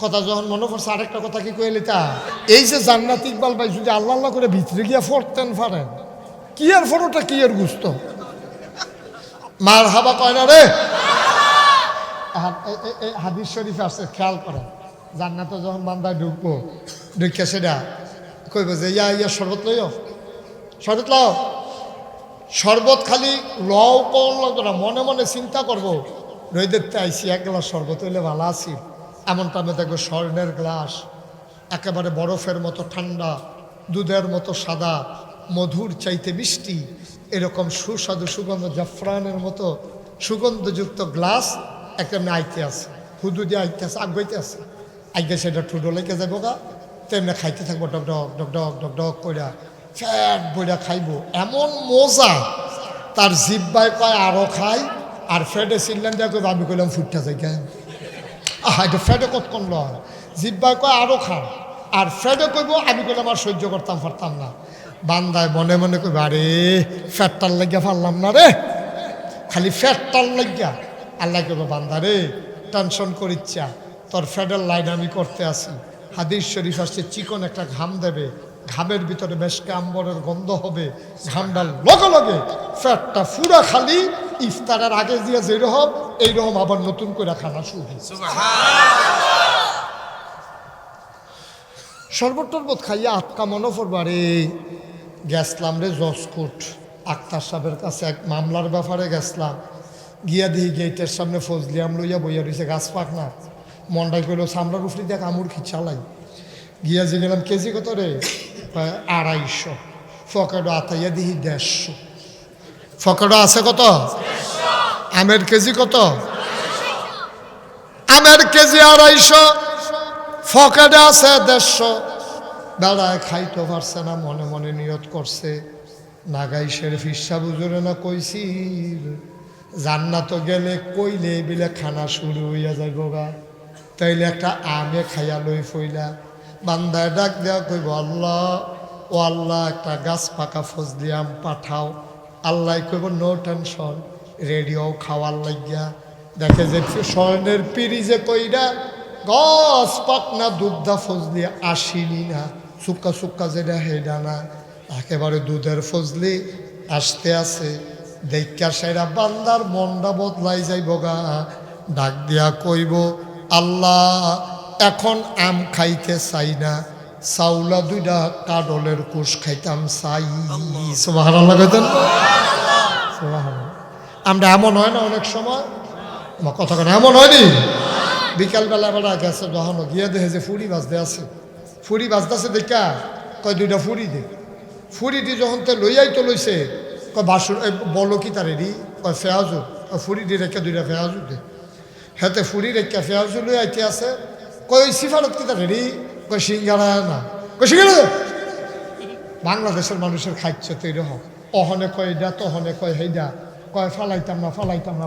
কথা যখন মনে পড়ছে আরেকটা কথা কি কইলি তা এই যে জান্নাত ইকবাল ভাই যদি আল্লাহ আল্লাহ করে ভিতরে গিয়া ফরতেন পারেন কি আর ফটোটা কি আর গুস্ত মার হাবা কয় না রে হাদিস শরীফ আছে খেয়াল করেন জান্নাতে যখন বান্দায় ঢুকবো ঢুকে সেটা কইব যে ইয়া শরবত লইও শরবত লও শরবত খালি লও কল লাগতো না মনে মনে চিন্তা করবো রইদেরতে আইসি এক গ্লাস শরবত হইলে ভালো আছি এমন টাইমে দেখবো স্বর্ণের গ্লাস একেবারে বরফের মতো ঠান্ডা দুধের মতো সাদা মধুর চাইতে মিষ্টি এরকম সুস্বাদু সুগন্ধ জাফরানের মতো সুগন্ধযুক্ত গ্লাস একটা আইতে আছে হুদু দিয়ে আইতে আছে আগাইতে আছে আগে সেটা ঠুডো লেগে যাবো গা তেমনি খাইতে থাকবো ডকডক ডকডক ডকডক কইরা ফ্যাট বইরা খাইবো এমন মজা তার জিব্বায় কয় আরও খাই আর ফ্যাটে চিনলেন দেখ আমি কইলাম ফুটটা যাই কেন এটা ফ্যাটে কতক্ষণ লয় জিব্বায় কয় আরও খান আর ফ্যাটে কইব আমি কইলাম আর সহ্য করতাম পারতাম না বান্দায় মনে মনে কইব আরে ফ্যাটটার লাগিয়া পারলাম না রে খালি ফ্যাটটার লাগিয়া আল্লাহ কইব বান্দা রে টেনশন করিচ্ছা তোর ফ্যাটের লাইন আমি করতে আসি হাদিস শরীফ আসছে চিকন একটা ঘাম দেবে ঘামের ভিতরে বেশ আম্বরের গন্ধ হবে ঘামটার লগে লগে ফ্যাটটা পুরা খালি ইফতারের আগে দিয়ে যেরকম এইরকম আবার নতুন করে খানা শুরু হয়েছে শরবত টরবত খাইয়া আটকা মনে পড়বারে গেছলাম রে জসকোট আক্তার সাহেবের কাছে এক মামলার ব্যাপারে গেছলাম গিয়া দিই গেটের সামনে ফজলিয়াম লইয়া বইয়া রয়েছে গাছ পাক না মন্ডাই কইল সামলার উফরি দেখ আমুর খিচালাই গিয়া যে গেলাম কেজি কত রে 250 ফকেটও আতাইয়া দিহি 150 ফকেটও আছে কত আমের কেজি কত আমের কেজি 250 ফকেটে আছে 150 বেড়ায় খাইতে পারছে না মনে মনে নিয়ত করছে নাগাই শরীফ ইসা বুজুরে না কইছিল জান্নাত গেলে কইলে বিলে খানা শুরু হইয়া যাইব গা তাইলে একটা আমে খাইয়া লই ফইলা বান্দায় ডাক দেওয়া কইব আল্লাহ ও আল্লাহ একটা গাছ পাকা ফজলি আম পাঠাও আল্লাহ কইব নো টেনশন রেডিও খাওয়ার লাগিয়া দেখে যে স্বর্ণের পিড়ি যে কইরা গাছ পাকনা দুধদা ফজলি আসিনি না সুক্কা সুক্কা যেটা হেডা না একেবারে দুধের ফজলি আসতে আছে দেখা সেরা বান্দার মনটা বদলাই যাইব গা ডাক দিয়া কইব আল্লাহ এখন আম খাইতে চাই না চাউলা দুইটা কাডলের কুশ খাইতাম চাই সুবহানাল্লাহ কইতেন সুবহানাল্লাহ আমরা এমন হয় না অনেক সময় আমার কথা কেন এমন হয়নি বিকালবেলা বেলা গেছে যখন গিয়ে দেখে যে ফুড়ি বাজতে আছে ফুড়ি বাজতেছে দেখা কয় দুইটা ফুড়ি দে ফুড়ি দি যখন তো লইয়াই তো লইছে কয় বাসুর বলো কি তার রেডি কয় ফেয়াজু ফুড়ি দি রেখে দুইটা ফেয়াজু দে হেতে ফুড়ি রেখে ফেয়াজু লই আইতে আছে কয় ওই সিফারত কি তার রেডি কয় সিঙ্গারা না কয় সিঙ্গারা বাংলাদেশের মানুষের খাইছে তো এরকম অহনে কয় এটা তহনে কয় হেইডা কয় ফালাইতাম না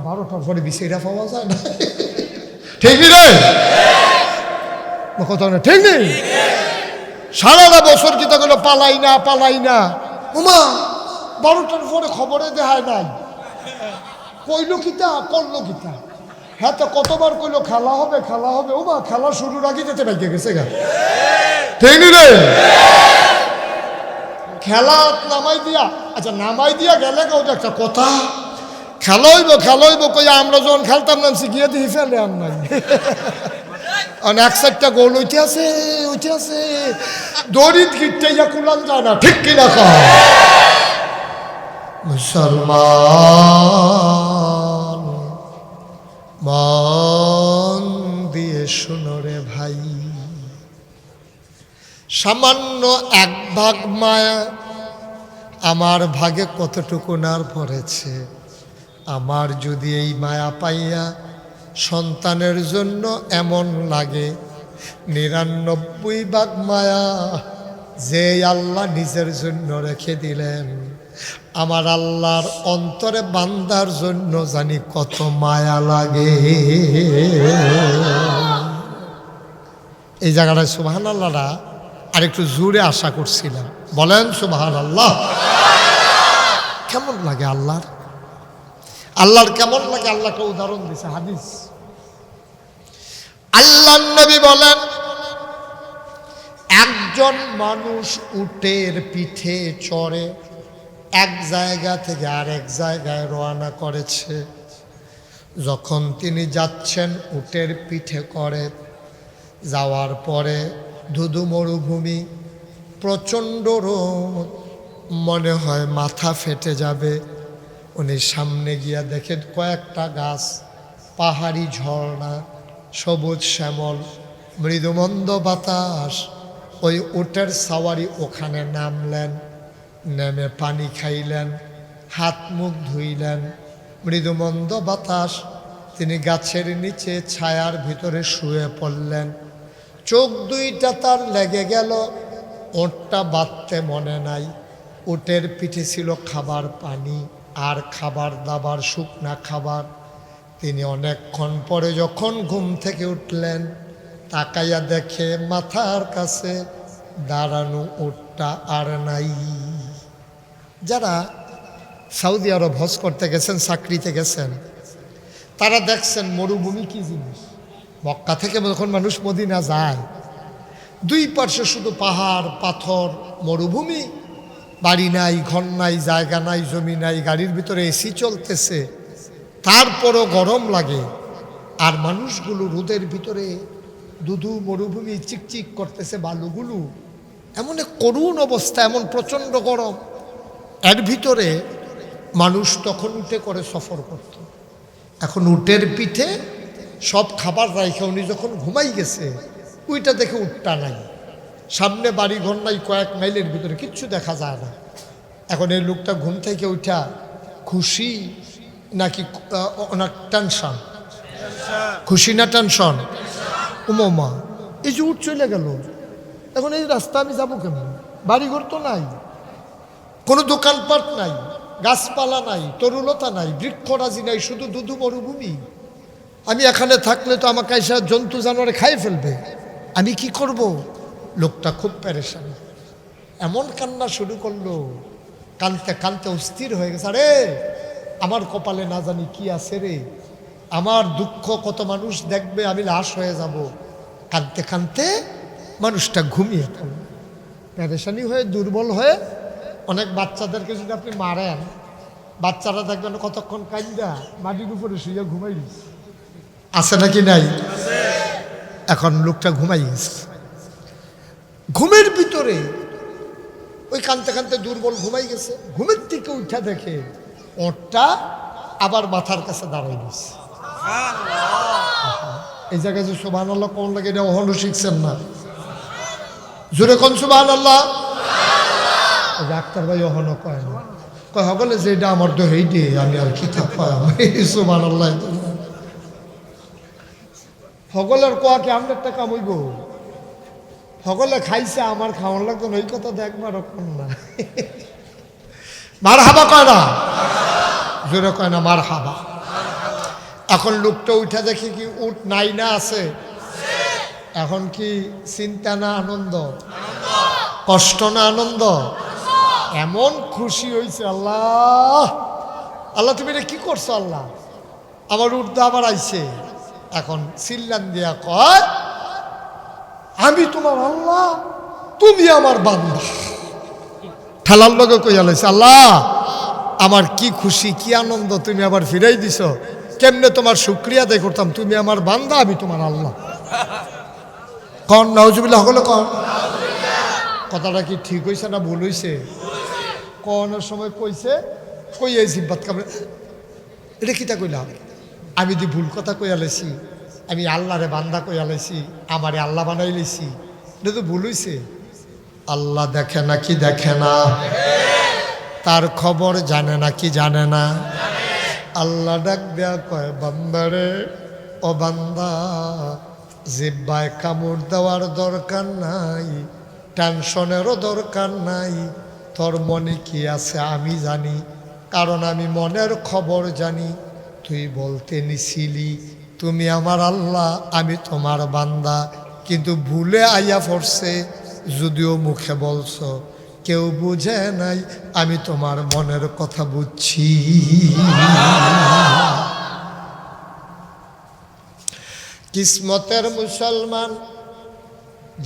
12টার পরে বিছেরা পাওয়া যায় না ঠিক নি রে কথা না ঠিক নেই সারাটা বছর কি তখন পালাই না উমা 12টার পরে খবরে দেখায় নাই কইল কিতা করলো কিতা হ্যাঁ তো কতবার কইলো খেলা হবে উমা খেলা শুরুর আগে যেতে বাইকে গেছে গা ঠিক নি রে খেলা নামাই দিয়া আচ্ছা নামাই দিয়া গেলে ওটা একটা কথা খেলা হইব কই আমরা যখন খেলতাম নামছি গিয়ে দিই ফেলে আর নাই এক সাইডটা গোল উঠে আছে দড়িত গিটতে যা কুলান যায় না ঠিক কিনা কয় মুসলমান মন দিয়ে শুনো রে ভাই সামান্য এক ভাগ মায়া আমার ভাগে কতটুকু নার পড়েছে আমার যদি এই মায়া পাইয়া সন্তানের জন্য এমন লাগে ৯৯ ভাগ মায়া যে আল্লাহ নিজের জন্য রেখে দিলেন আমার আল্লাহর অন্তরে বান্দার জন্য জানি কত মায়া লাগে এই জায়গাটায় সুবহানাল্লাহরা আরেকটু জোরে আশা করছিলাম বলেন সুবহানাল্লাহ কেমন লাগে আল্লাহর কেমন লাগে আল্লাহকে উদাহরণ দিছে হাদিস আল্লাহর নবী বলেন, একজন মানুষ উটের পিঠে চড়ে এক জায়গা থেকে আরেক জায়গায় রওনা করেছে। যখন তিনি যাচ্ছেন উটের পিঠে করে, যাওয়ার পরে ধুধু মরুভূমি, প্রচণ্ড রোদ, মনে হয় মাথা ফেটে যাবে। উনি সামনে গিয়া দেখেন কয়েকটা গাছ, পাহাড়ি ঝর্ণা, সবুজ শ্যামল, মৃদুমন্দ বাতাস। ওই উটের সাওয়ারি ওখানে নামলেন, নেমে পানি খাইলেন, হাত মুখ ধুইলেন, মৃদুমন্দ বাতাস। তিনি গাছের নিচে ছায়ার ভিতরে শুয়ে পড়লেন। চোখ দুইটা তার লেগে গেল, ওটটা বাঁধতে মনে নাই। উটের পিঠে ছিল খাবার পানি আর খাবার দাবার, শুকনা খাবার। তিনি অনেকক্ষণ পরে যখন ঘুম থেকে উঠলেন, তাকাইয়া দেখে মাথার কাছে দাঁড়ানো উটটা আর নাই। যারা সৌদি আরব হজ করতে গেছেন, চাকরিতে গেছেন, তারা দেখছেন মরুভূমি কি জিনিস। মক্কা থেকে যখন মানুষ মদিনা যায়, দুই পার্শ্বে শুধু পাহাড় পাথর, মরুভূমি, বাড়ি নাই, ঘর নাই, জায়গা নাই, জমি নাই, গাড়ির ভিতরে এসি চলতেছে, তারপরও গরম লাগে। আর মানুষগুলো রোদের ভিতরে দুধু মরুভূমি চিকচিক করতেছে, বালুগুলো এমন এক করুণ অবস্থা, এমন প্রচণ্ড গরম। এর ভিতরে মানুষ তখন উঠে করে সফর করত। এখন উটের পিঠে সব খাবার রাইখা উনি যখন ঘুমাই গেছে, ওইটা দেখে উটটা নাই, সামনে বাড়ি ঘর নাই, কয়েক মাইলের ভিতরে কিচ্ছু দেখা যায় না। এখন এই লোকটা ঘুম থেকে উঠা খুশি নাকি ওনার টেনশন? খুশি না টেনশন? উমা, এই যে উঠ চলে গেল, এখন এই রাস্তা আমি যাবো কেমন? বাড়িঘর তো নাই, কোনো দোকানপাট নাই, গাছপালা নাই, তরুলতা নাই, বৃক্ষরাজি নাই, শুধু দুধু মরুভূমি। আমি এখানে থাকলে তো আমাকে এসে জন্তু জানোয়ারে খাই ফেলবে, আমি কি করব? লোকটা খুব পেরেশান, এমন কান্না শুরু করলো, কানতে কানতে অস্থির হয়ে গেছে। আরে আমার কপালে না জানি কি আছে রে, আমার দুঃখ কত মানুষ দেখবে, আমি লাশ হয়ে যাব। কানতে কানতে মানুষটা ঘুমিয়ে পড়ল, পেরেশানি হয়ে, দুর্বল হয়ে। অনেক বাচ্চাদেরকে যদি আপনি মারেন, বাচ্চারা দেখবেন কতক্ষণ কান্দা মাটির উপরে শুয়ে ঘুমাই গেছে, আছে নাকি নাই? এখন লোকটা ঘুমাই গেছে, ঘুমের ভিতরে ওই কানতে কানতে দুর্বল ঘুমাই গেছে। ঘুমের থেকে উঠা দেখে ওটা আবার মাথার কাছে দাঁড়াই গেছে। এই জায়গায় যে সুবহানাল্লাহ কোন লাগে, এটা ওহনো শিখছেন না? জোরে কোন সুবহানাল্লাহ। ডাক্তার ভাই ওহনো কয় না, কয় হগলে যে এটা আমার তো হেই দিয়ে আমি আর কি থাকবো। সুবহানাল্লাহ, হগলের কোয়া কি আমার একটা কামইব? সকলে খাইছে, আমার খাওয়ান লাগতো না, এই কথা দেখবার রকম না। মার হাবা কয় না, জোরে কয় না মার হাবা। এখন লোকটা উঠে দেখি কি উঠ নাই না আছে। এখন কি চিন্তা না আনন্দ? কষ্ট না আনন্দ? এমন খুশি হয়েছে, আল্লাহ আল্লাহ তুমি এটা কি করছো? আল্লাহ আমার উঠতে আবার আইছে। এখন চিল্লান দিয়া কয়, আমি তোমার আল্লাহ, তুমি আমার বান্দা। ঠেলার লগে কইয়া লাইছে, আল্লাহ আমার কি খুশি, কি আনন্দ, তুমি আবার ফিরাই দিছ। কেমনে তোমার শুকরিয়া আদায় করতাম? তুমি আমার বান্দা, আমি তোমার আল্লাহ। কন নাউজুবিল্লাহ, হলো কন। কথাটা কি ঠিক হয়েছে না ভুল হয়েছে? কনের সময় কইছে, কইয়া জিব্বাত কামড়ে, এটা কিতা কইলাম? আমি দি ভুল কথা কইয়া লাইছি, আমি আল্লাহরে বান্দা কইয়া লাইছি, আমারে আল্লাহ বানাই লাইছি, এটা তো ভুল হইছে। আল্লাহ দেখে না কি দেখে না? তার খবর জানে না কি জানে না? আল্লাহ ডাক দেয়া কয়, বান্দারে ও বান্দা, জিব্বায় কামড় দেওয়ার দরকার নাই, টেনশনেরও দরকার নাই। তোর মনে কি আছে আমি জানি, কারণ আমি মনের খবর জানি। তুই বলতে নিছিলি তুমি আমার আল্লাহ, আমি তোমার বান্দা, কিন্তু ভুলে আইয়া পড়ছে। যদিও মুখে বলছো, কেউ বুঝে নাই, আমি তোমার মনের কথা বুঝছি। কিসমতের মুসলমান,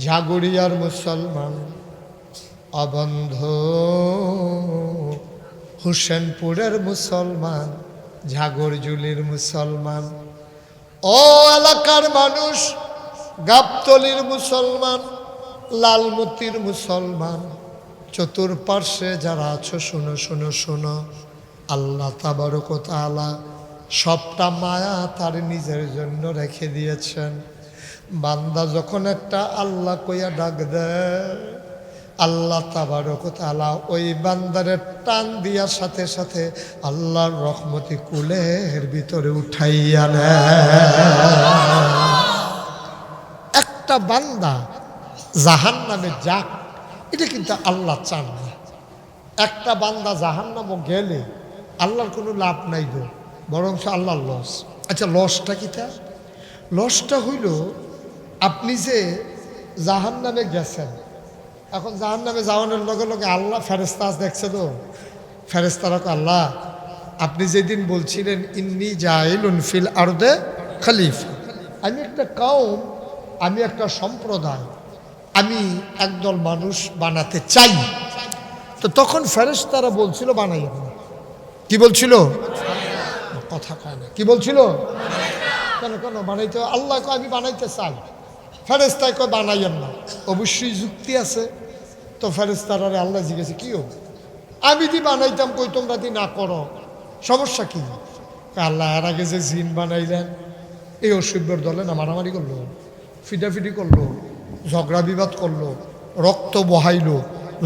ঝাগুড়িয়ার মুসলমান, অবন্ধ হুসেনপুরের মুসলমান, ঝাগরজুলির মুসলমান, ও এলাকার মানুষ, গাবতলির মুসলমান, লালমতির মুসলমান, চতুর্পার্শ্বে যারা আছো শুনো শুনো শুনো। আল্লাহ তাবারক ওয়া তাআলা সবটা মায়া তার নিজের জন্য রেখে দিয়েছেন। বান্দা যখন একটা আল্লাহ কইয়া ডাক দেয়, আল্লাহ তাবারক ওয়া তাআলা ওই বান্দারের টান দিয়ার সাথে সাথে আল্লাহর রহমতি কুলের ভিতরে উঠাইয়া নেয়। একটা বান্দা জাহান্নামে যাক, এটা কিন্তু আল্লাহ চান না। একটা বান্দা জাহান্নামে গেলে আল্লাহর কোনো লাভ নাই গো, বরং আল্লাহর লস। আচ্ছা, লসটা কি? তা লসটা হইল আপনি যে জাহান্নামে গেছেন, এখন জাহান্নামে যাওয়ানোর লগে লগে আল্লাহ ফেরেশতা দেখছে তো, ফেরেশতারা আল্লাহ আপনি যেদিন বলছিলেন ইন্নী জাইলুন ফিল আরদে খলিফা, আমি একটা কওম, আমি একটা সম্প্রদায়, আমি একদল মানুষ বানাতে চাই, তো তখন ফেরেশতারা বলছিল বানাইয়েন না। কি বলছিল? কথা কয় না। কি বলছিল? কেন কেন বানাইতে? আল্লাহ কয় আমি বানাইতে চাই, ফেরেশতায় কয় বানাইয়েন না। অবশ্যই যুক্তি আছে। তো ফেরেশতারা আল্লাহ জিজ্ঞেসে কি হোক, আমি দি বানাইতাম, কই তোমরা দি না করো, সমস্যা কি? আল্লাহ এর আগে যে জিন বানাইলেন, এই অসভ্যর দলে না মারামারি করলো, ফিটাফিটি করলো, ঝগড়া বিবাদ করলো, রক্ত বহাইলো,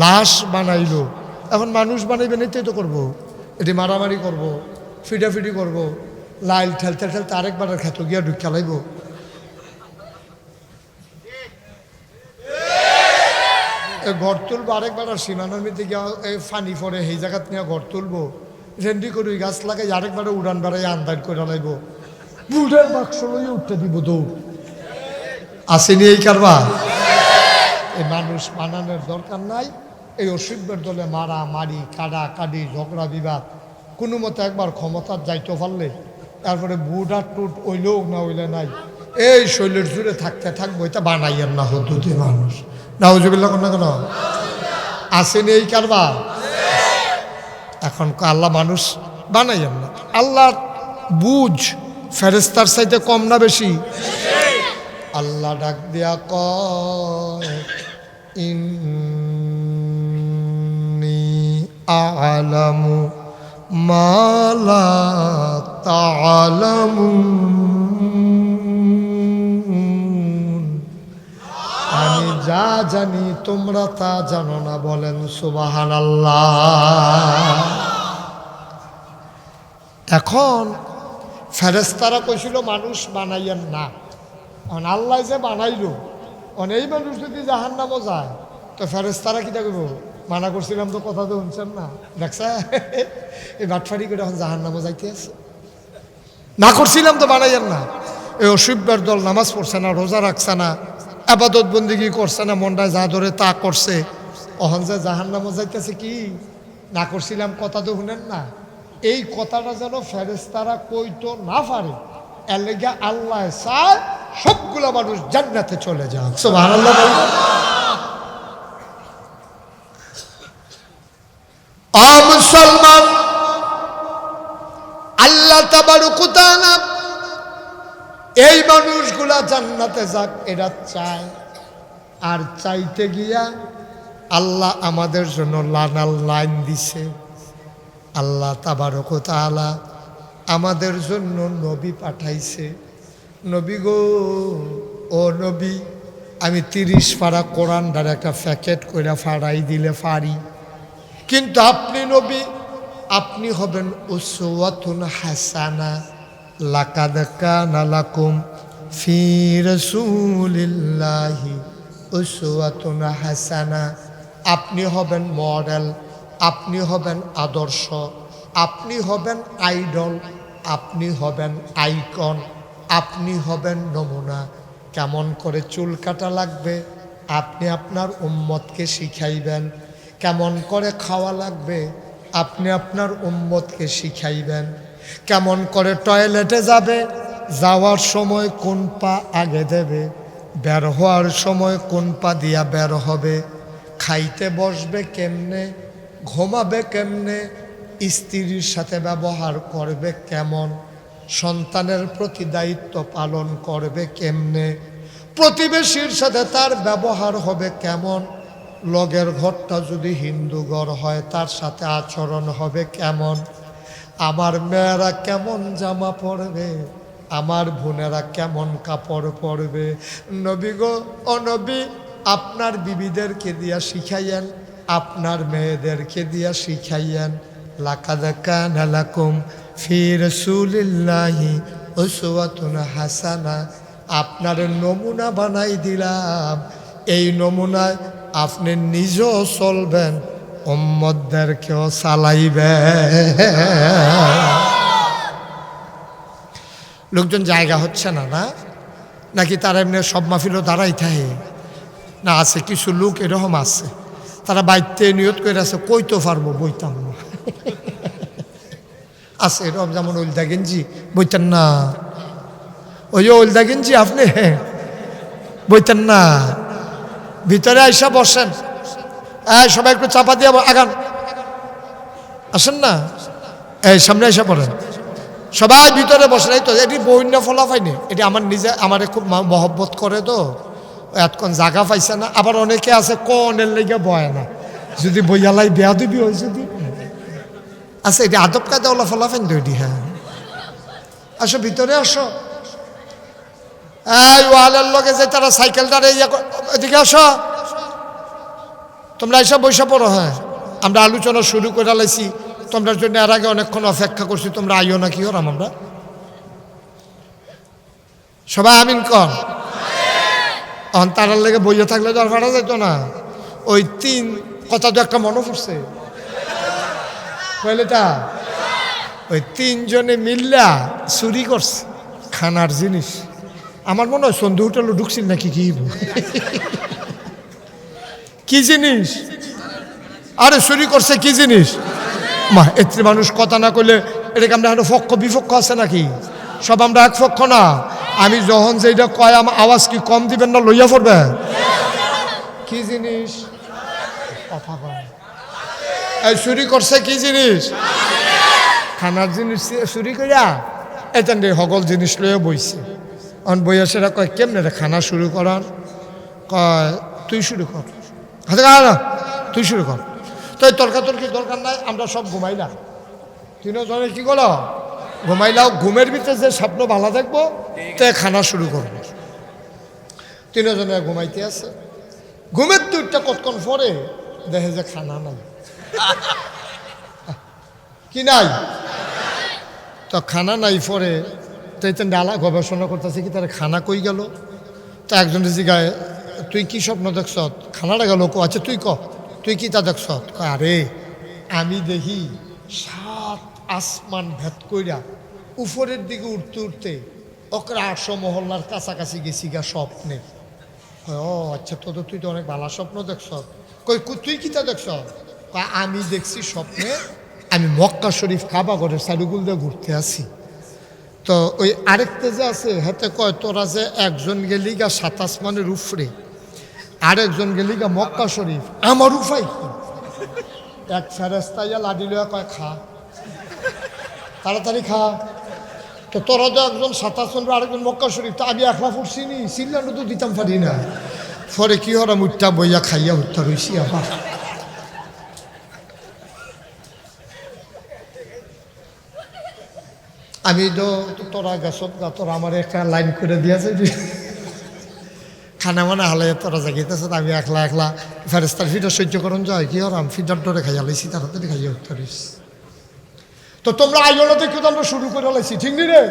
লাশ বানাইলো, এখন মানুষ বানাইবেন, এটাই তো করবো, এটি মারামারি করব, ফিটাফিটি করব, লাইল ঠেলতে ঠেলতে আরেকবারের ক্ষেত গিয়া ঢুক খেলাইব। ঘর তুলবো আরেকবার, আর সীমানার মধ্যে গিয়া ফানি পরে সেই জায়গাত নিয়ে ঘর তুলবো, রেন্ডি করি গাছ লাগাই আরেকবারে উড়ান বাড়াই আন্দাজ করে লাইব, বুড়ের বাক্স লইয়া উঠতে দিব দৌড়। আসেনি এই কারবা? এই মানুষ বানানোর দরকার নাই। এই অসভ্যের দলে মারা মারি, কাডা কাডি, ঝগড়া বিবাদ, কোনো মতে একবার ক্ষমতার যাইতে পারলে তারপরে বুড়া টুট ওইলেও না ওইলে নাই, এই শৈলের জুড়ে থাকতে থাকবো, এটা বানাইয়ের না হদ্দুতি মানুষ। নাউজুবিল্লাহ না কেন? আসেনি এই কারবা? এখন আল্লাহ মানুষ বানাইয়েন না। আল্লাহ বুঝ ফেরেশতার চাইতে কম না বেশি? আল্লাহ ডাক দিয়া কয় ইন্নী আ'লামু মা লা তা'লামুন, আমি যা জানি তোমরা তা জানো না। বলেন সুবহানাল্লাহ। এখন ফেরেশতারা কইছিল মানুষ বানাইয়েন না, আল্লাহ যে বানাইল, এই মানুষ যদি জাহান্নামও যায় তো ফেরেশতারা কি দেখব? মানা করছিলাম তো, কথা তো শুনছেন না, দেখছা এই বাটফারি করে এখন জাহান্নামও যাইতে আছে। না করছিলাম তো বানাইয়েন না। এই অসভ্যের দল নামাজ পড়ছে না, রোজা রাখছে না, আবাদত বন্দিগি করছে না, মনটায় যা ধরে তা করছে, অহন যে জাহান্নামও যাইতেছে। কি না করছিলাম, কথা তো শুনেন না। এই কথাটা যেন ফেরেশতারা কইতো না পারে, এর লেগে আল্লাহ চায় সবগুলো মানুষ জান্নাতে চলে যাক। সুবহানাল্লাহ। ও মুসলমান, আল্লাহ তাবারক ওয়া তাআলা এই মানুষগুলা জান্নাতে যাক এরা চায়, আর চাইতে গিয়া আল্লাহ আমাদের জন্য লাইন দিছে। আল্লাহ তাবারক ওয়া তাআলা আমাদের জন্য নবী পাঠাইছে। নবী গো, ও নবী, আমি 30 পারা কোরআনটার একটা প্যাকেট করে ফাড়াই দিলে পারি, কিন্তু আপনি নবী, আপনি হবেন উসওয়াতুন হাসানা, লাকাদ কানা লাকুম ফি রাসূলিল্লাহি উসওয়াতুন হাসানা। আপনি হবেন মডেল, আপনি হবেন আদর্শ, আপনি হবেন আইডল, আপনি হবেন আইকন, আপনি হবেন নমুনা। কেমন করে চুল কাটা লাগবে আপনি আপনার উম্মতকে শিখাইবেন, কেমন করে খাওয়া লাগবে আপনি আপনার উম্মতকে শিখাইবেন, কেমন করে টয়লেটে যাবে যাওয়ার সময় কোন পা আগে দেবে, বের হওয়ার সময় কোন পা দিয়া বের হবে, খাইতে বসবে কেমনে, ঘুমাবে কেমনে, স্ত্রীর সাথে ব্যবহার করবে কেমন, সন্তানের প্রতি দায়িত্ব পালন করবে কেমনে, প্রতিবেশীর সাথে তার ব্যবহার হবে কেমন, লগের ঘরটা যদি হিন্দু ঘর হয় তার সাথে আচরণ হবে কেমন, আমার মেয়েরা কেমন জামা পরবে, আমার বোনেরা কেমন কাপড় পরবে। নবী গো, ও নবী, আপনার বিবিদেরকে দিয়া শিখাইয়েন, আপনার মেয়েদেরকে দিয়া শিখাইয়েন। লাকাদ কানা লাকুম ফি রাসূলিল্লাহি উসওয়াতুন হাসানা, আপনার নমুনা বানাই দিলাম, এই নমুনায় আপনি নিজেও চলবেন, উম্মতদেরকেও চালাইবেন। লোকজন জায়গা হচ্ছে না, না নাকি তারা এমনি সব মাহফিলও দাঁড়াই থাকে না? আছে কিছু লোক এরকম আছে, তারা বাইতে নিয়ত করে আছে কইতে পারবো, বইতাম না। আছে এরকম, যেমন ওলদা গেঞ্জি বইতেন না, ওই ওলদা গেঞ্জি আপনি বইতেন না, ভিতরে আইসা বসেন, সবাই একটু চাপা দিয়ে আগান, আসেন না, এই সামনে এসে পড়েন, সবাই ভিতরে বসেন। এই তো এটি বইন্য ফলা পাইনি, এটি আমার নিজে আমারে খুব মহব্বত করে তো, এতক্ষণ জায়গা পাইছে না। আবার অনেকে আছে কনের লেগে বয় না, যদি বইয়ালাই বেয়া দিবি হয় যদি আচ্ছা, এটি আদব কায়দা ওলা ফলা পাইন তো এটি। হ্যাঁ, আসো ভিতরে আসো। এই ওয়ালের লগে যে তারা সাইকেলটারে এদিকে আসো, তোমরা এসব বৈশা পড়ো। হ্যাঁ, আমরা আলোচনা শুরু করে লাইছি, তোমরা জন্য এর আগে অনেকক্ষণ অপেক্ষা করছি, তোমরা আইও না, কি হরাম আমরা সবাই আমিন কর। এখন তারার লেগে বইয়া থাকলে তো আর ফাটা যাইতো না। ওই তিন কথা তো একটা মনে পড়ছে, কইলেটা ওই তিনজনে মিল্লা চুরি করছে খানার জিনিস। আমার মনে হয় সন্ধু হোটেলে ঢুকছিল নাকি, কি কি জিনিস, আরে চুরি করছে কি জিনিস? মা এত্রি মানুষ কথা না কইলে এটাকে আমরা একটা পক্ষ বিপক্ষ আছে নাকি? সব আমরা এক পক্ষ না। আমি যখন যেটা কয় আমার আওয়াজ কি কম দিবেন না লইয়া পড়বে? কি জিনিস কথা কয়? এই চুরি করছে কি জিনিস? খানার জিনিস চুরি করিয়া এতেন সকল জিনিস লইয়া বইছে। অন বইয়া সেটা কয় কেমনে রে খানা শুরু করান? কয় তুই শুরু কর, হাতে না তুই শুরু কর। তো এই তর্কাতর্কি দরকার নাই, আমরা সব ঘুমাইলাম। তিনজনে কি করো? ঘুমাইলাও। ঘুমের ভিতরে যে স্বপ্ন ভালো দেখবো তো খানা শুরু করবো। তিনজনে ঘুমাইতে আছে, ঘুমের দুইটা কতক্ষণ পরে দেখে যে খানা নাই, কি নাই, তো খানা নাই পরে তো এই ডালা গবেষণা করতেছে কি তার খানা কই গেল। তো একজন জিগায় তুই কি স্বপ্ন দেখছ? খানাটা গেল কো, আচ্ছা তুই ক তুই কি তা দেখছ? আরে আমি দেখি 7 আসমান ভেদ কইরা উপরের দিকে উঠতে উঠতে ওকরা 800 মহল্লার কাছাকাছি গেছি গা স্বপ্নে। ও আচ্ছা, তো তুই তো অনেক ভালো স্বপ্ন দেখছ। কই তুই কি তা দেখছ? আমি দেখছি স্বপ্নে আমি মক্কা শরীফ কাবা ঘরের সাইডুগুল দিয়ে ঘুরতে আসি। তো ওই আরেকটা যে আছে হাতে কয় তোরা যে একজন গেলি গা 7 আসমানের উপরে, আরেকজন গেলি গা মক্কা শরীফ, আমার উপায় কি? এক ফেরেস্তাইয়া লাডি লইয়া কয় খা, তাড়াতাড়ি খা। তো তোরা তো একজন 7 আসমান আরেকজন মক্কা শরীফ, তো আমি একলা ফুটছি নি, সিল্লানো তো দিতাম পারি না। পরে কি হরা মুঠটা বইয়া খাইয়া উঠতে রইছি আবার। আমি তো তোরা গেছ গা, তোরা আমার একটা লাইন করে দিয়েছে, খানা মানে হালাই তোরা জাগিতেছে, আমি একলা একলা ফেরেস্তার ফিটার সহ্য করুন যায়, কি হরাম ফিটার ডরে খাইয়া লাইছি, তাড়াতাড়ি খাইয়া উঠতে রইছি। তো তোমরা আইলো দেখো তো আমরা শুরু করে লাইছি, ঠিক নি রে?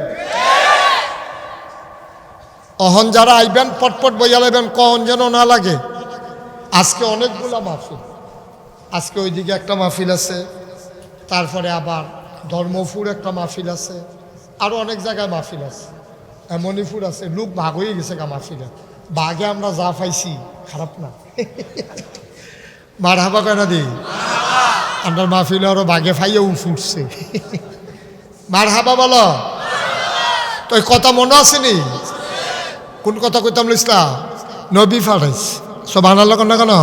অহন যারা আইবেন পটপট বইয়া লাইবেন, কখন যেন না লাগে। আজকে অনেকগুলা মাহফিল, আজকে ওইদিকে একটা মাহফিল আছে, তারপরে আবার ধর্মপুর একটা মাহফিল আছে, আরও অনেক জায়গায় মাহফিল আছে, মণিপুর আছে। লোক ভাগ হয়ে গেছে গা মাহফিলে, বাঘে আমরা যা পাইছি খারাপ না। মার হাবা কেনা দিই আপনার মাহফিলে আরো বাঘে ফাইয়াও ফুটছে। মার হাবা বলো। তো ওই কথা মনে আসেনি? কোন কথা কইতাম ইসলাম? নবী ফারাইস সুবহানাল্লাহ না কেন?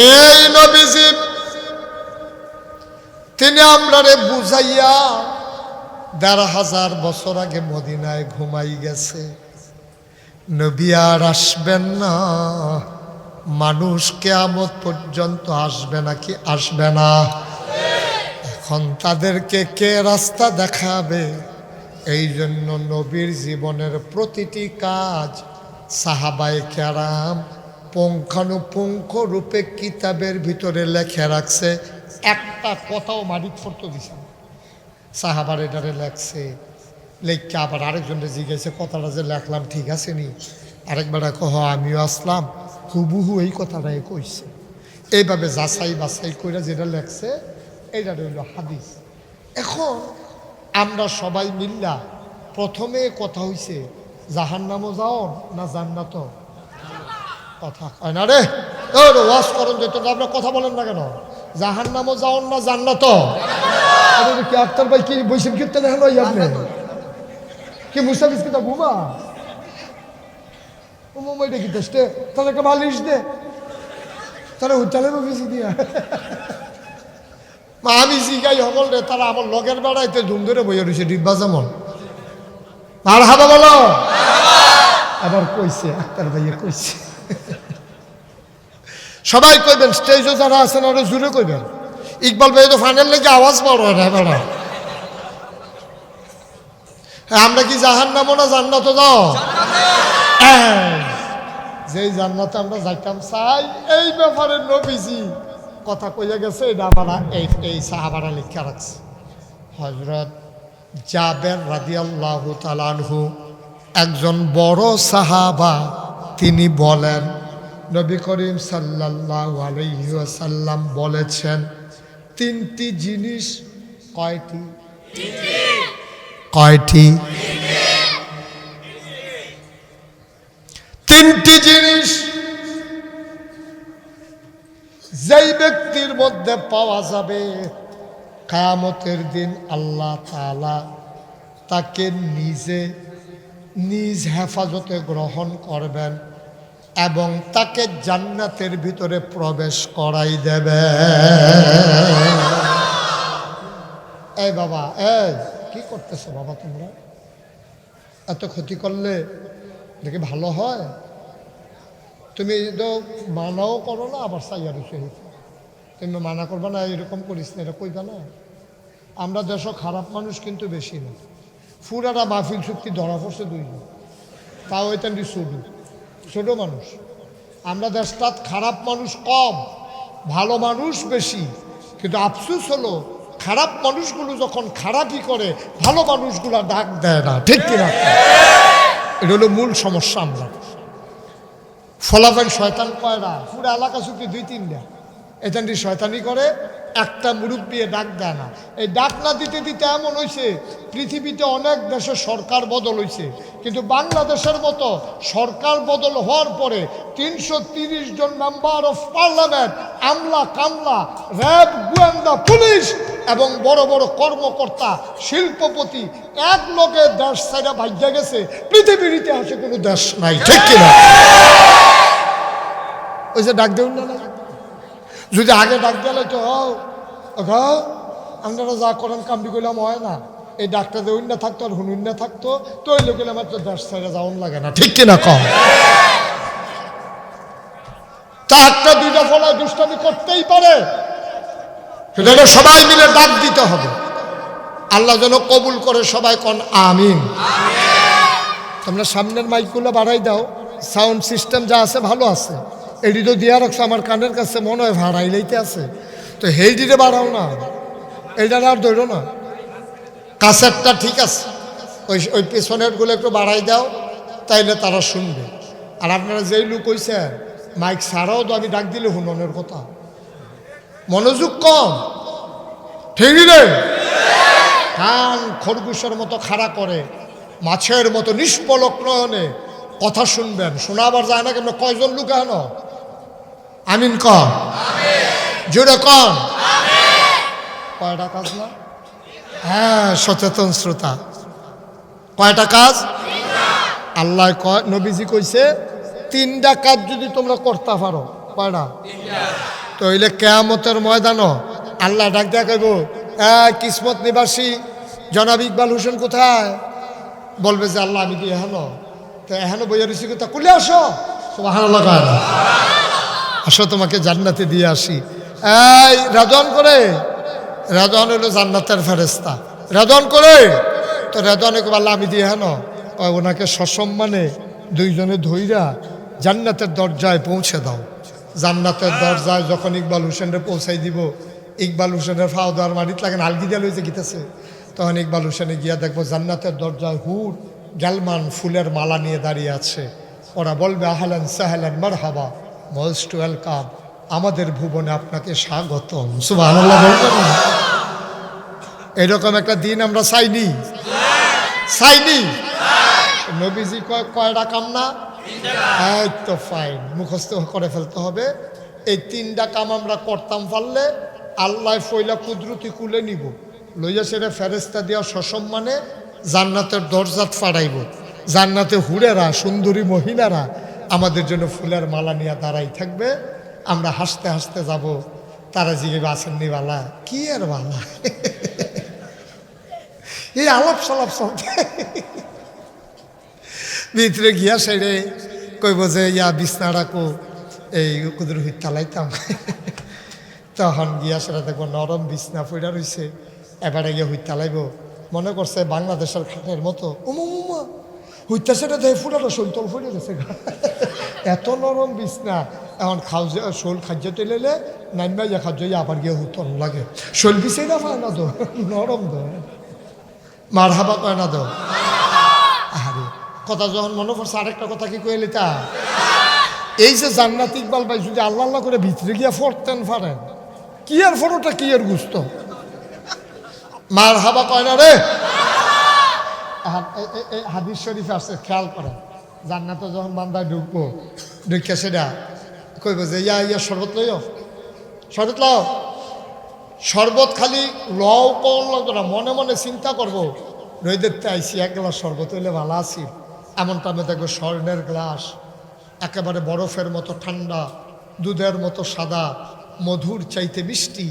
এই নবীজি তিনি আমরারে বুঝাইয়া ১,৫০০ বছর আগে মদিনায় ঘুমাই গেছে। নবী আর আসবেন না, মানুষ কিয়ামত পর্যন্ত আসবে নাকি আসবে না? এখন তাদেরকে কে রাস্তা দেখাবে? এই জন্য নবীর জীবনের প্রতিটি কাজ সাহাবায়ে কেরাম পুঙ্খানুপুঙ্খ রূপে কিতাবের ভিতরে লেখে রাখছে। একটা কথাও মারিক ফটো দিছে সাহাবার এটারে লেখছে। লেখকে আবার আরেকজনকে জিজ্ঞাসা কথাটা যে লেখলাম ঠিক আছে নি? আরেকবার কহ আমিও আসলাম, হুবহু এই কথাটাই কইছে। এইভাবে যাচাই বাছাই করে যেটা লেখছে এইটা রইল হাদিস। এখন আমরা সবাই মিল্লা প্রথমে কথা হইছে জাহান্নামও যাও না জান্নাত? কথা কয় না রে, ওয়াজ করেন যেত আপনার কথা বলেন না কেন? জাহান্নামও যাও না জান্নাত? কি আক্তার ভাই কি বৈশাখ কীর্তন দেখেন ভাই আপনি কি মুসাফিজ কিতা ঘুমা ও মোমাইটা কি দেশে তাহলে একটা বালিশ দে তারা উঠালে বেশি দিয়া আমি জিগাই হবল রে তারা আমার লগের বেড়াইতে ধুম ধরে বইয়া রয়েছে ডিব্বা যেমন আর হাবা বলো আবার কইছে আক্তার ভাইয়া কইছে। সবাই কইবেন, স্টেজে যারা আছেন আরো জুড়ে কইবেন। ইকবাল ভাই তো ফাইনাল লেগে আওয়াজ বড় হয় না বেড়া। আমরা কি জাহান্নামও না জান্নাত যাও? যেই জান্নাতে আমরা যাইতাম চাই এই ব্যাপারে নবীজি কথা কইয়া গেছে। এটা আমরা এই সাহাবারা লিখা রাখছে। হযরত জাবের রাদিয়াল্লাহু তাআলা আনহু একজন বড় সাহাবা, তিনি বলেন নবী করিম সাল্লাল্লাহু আলাইহি ওয়াসাল্লাম বলেছেন তিনটি জিনিস। কয়টি? কয়টি? তিনটি জিনিস যেই ব্যক্তির মধ্যে পাওয়া যাবে কিয়ামতের দিন আল্লাহ তাআলা তাকে নিজ হেফাজতে গ্রহণ করবেন এবং তাকে জান্নাতের ভিতরে প্রবেশ করাই দেবে। এই বাবা, এই কি করতেছো বাবা? তোমরা এত ক্ষতি করলে দেখি ভালো হয়? তুমি তো মানাও করো না, আবার চাইয়া রয়েছে। তুমি মানা করবে না, এরকম করিস না, এটা কইবা না। আমরা দেশ খারাপ মানুষ কিন্তু বেশি না। ফুরাটা মাহফিল চুক্তি ধরা পড়ছে দুইজন, তাও এতেন ছোট মানুষ। আমরা দেশটাত খারাপ মানুষ কম, ভালো মানুষ বেশি। কিন্তু আফসোস হলো খারাপ মানুষগুলো যখন খারাপই করে ভালো মানুষগুলো ডাক দেয় না। ঠিক কিনা? এটা হলো মূল সমস্যা। আমরা ফলাফল শয়তান কয়রা, পুরো এলাকা চুক্তি 2-3টা এখানটি শয়তানি করে, একটা মুরব্বী ডাক দেয় না। এই ডাক না দিতে দিতে এমন হয়েছে পৃথিবীতে অনেক দেশে সরকার বদল হয়েছে, কিন্তু বাংলাদেশের মতো সরকার বদল হওয়ার পরে 330 জন মেম্বার অফ পার্লামেন্ট, আমলা কামলা, র্যাব, গোয়েন্দা, পুলিশ এবং বড় বড় কর্মকর্তা, শিল্পপতি এক লোকে দেশ ছেড়ে ভাগ্যে গেছে। পৃথিবীর ইতিহাসে কোনো দেশ নাই। ঠিক কিনা? ওই যে ডাক দেউন না, যদি আগে ডাক দিলে তো আপনারা যা করেন কামড়ি করলাম হয় না, এই ডাক্তার দেউন না থাকতো আর হুনুন না থাকতো তো ওই লোকের আমার তো দেশ ছেড়ে যাওয়ান লাগে না। ঠিক কিনা কম? তা একটা দুইটা ফলায় দুষ্টামি করতেই পারে, সেটা সবাই মিলে ডাক দিতে হবে। আল্লাহ যেন কবুল করে। সবাই কন আমিন। তোমরা সামনের মাইকগুলো বাড়াই দাও, সাউন্ড সিস্টেম যা আছে ভালো আছে। এটি তো দিয়া রাখছো আমার কানের কাছে, মনে হয় ভাড়াইলেইতে আছে, তো হেইডিরে বাড়াও না, এইটার আর ধরো না। কাছেরটা ঠিক আছে, ওই পেছনের গুলো একটু বাড়াই দাও, তাইলে তারা শুনবে। আর আপনারা যেই লোক কইছেন মাইক ছাড়াও তো আমি ডাক দিলে হুননের কথা, মনোযোগ কম। ঠিক রে? কান খরগোশের মতো খাড়া করে, মাছের মতো নিষ্পলক নয়নে কথা শুনবেন। শোনা আবার যায় না কেন? কয়জন লোক হেন? আমিন কন, জোরে কন। কয়টা কাজ না? হ্যাঁ, সচেতন শ্রোতা। কয়টা কাজ? আল্লাহ কয়, নবীজি কইছে 3টা কাজ যদি তোমরা করতে পারো। কয়টা? তো হইলে কিয়ামতের ময়দানও আল্লাহ ডাক দিয়া কইব, কিসমত নিবাসী জনাব ইকবাল হোসেন কোথায়? বলবে যে আল্লাহ আমি কি এহানো, তো এহানো বইয়া রয়েছি, তা কুলে আসো, সুবহানাল্লাহ, আসো তোমাকে জান্নাতে দিয়ে আসি। এই রাজন করে, রাজন হলো জান্নাতের ফেরেস্তা, রাজন করে, তো রাজনে কবে আল্লাহ আমি দিয়ে হেন, ওনাকে সসম্মানে 2জনে ধইরা জান্নাতের দরজায় পৌঁছে দাও। জান্নাতের দরজায় যখন ইকবাল হোসেনরে পৌঁছাই দিব, ইকবাল হোসেনের ফাও দেওয়ার মাটিত লাগে আলগি দিয়া লইতে গিতেছে, তখন ইকবাল হোসেনে গিয়া দেখবো জান্নাতের দরজায় হুর গ্যালমান ফুলের মালা নিয়ে দাঁড়িয়ে আছে। ওরা বলবে আহলান সাহলান মারহাবা, মোস্ট ওয়েলকাম, আমাদের ভুবনে আপনাকে স্বাগতম। সুবহানাল্লাহ বলবেন না? এরকম একটা দিন আমরা চাইনি, চাইনি। নবীজি কয়টা কাম না? এই তো ফাইন, মুখস্থ করে ফেলতে হবে। এই 3টা কাম আমরা করতাম পারলে আল্লাহ ফইলা কুদরতি কুলে নিব, লইয়া সেরে ফেরেস্তা দিয়া সসম্মানে জান্নাতের দরজাত ফাড়াইব। জান্নাতে হুড়েরা সুন্দরী মহিলারা আমাদের জন্য ফুলের মালা নিয়ে দাঁড়াই থাকবে। আমরা হাসতে হাসতে যাব, তারা জিজ্ঞেস আসেননি বালা, কি আর বালা, এই আলাপ সালাপ চলতে। ভিতরে গিয়া সেরে কইব যে ইয়া বিছনা রাখো, এই কুদুর হুইতালাইতাম। তখন গিয়া সেটা দেখবো নরম বিছনা পইরা রইছে, এবারে গিয়ে হুইতালাইব, মনে করছে বাংলাদেশের খাটের মতো, উমা হুইতা সেটা দেয় ফুটানো শৈতল ফুটে গেছে, এত নরম বিছনা। এখন শোল খাদ্য তুলেলে নাইমা ইয়া খাদ্য আবার গিয়ে হুতন লাগে, শোল বিছাই না পায় না তো, নরম তো, মার হাবা কয় না তো। আরে কথা যখন মনে পড়ছে, আরেকটা কথা কি কইলি তা, এই যে জান্নাত ইকবাল ভাই যদি আল্লাহ আল্লাহ করে ভিতরে গিয়া ফরতেন পারেন, কি আর ফটোটা কি আর গুস্ত, মার হাবা কয় না রে। হাদিস শরীফ আছে, খেয়াল করেন, জান্নাতে যখন বান্দায় ঢুকবো, ঢুকে সেটা কইব যে ইয়া ইয়া শরবত লইও, শরবত লও, শরবত খালি লও কল লাগতো না, মনে মনে চিন্তা করবো রইদেরতে আইসি, 1 গ্লাস শরবত হইলে ভালো আছি। এমন টাইমে দেখবো স্বর্ণের গ্লাস, একেবারে বরফের মতো ঠান্ডা, দুধের মতো সাদা, মধুর চাইতে মিষ্টি,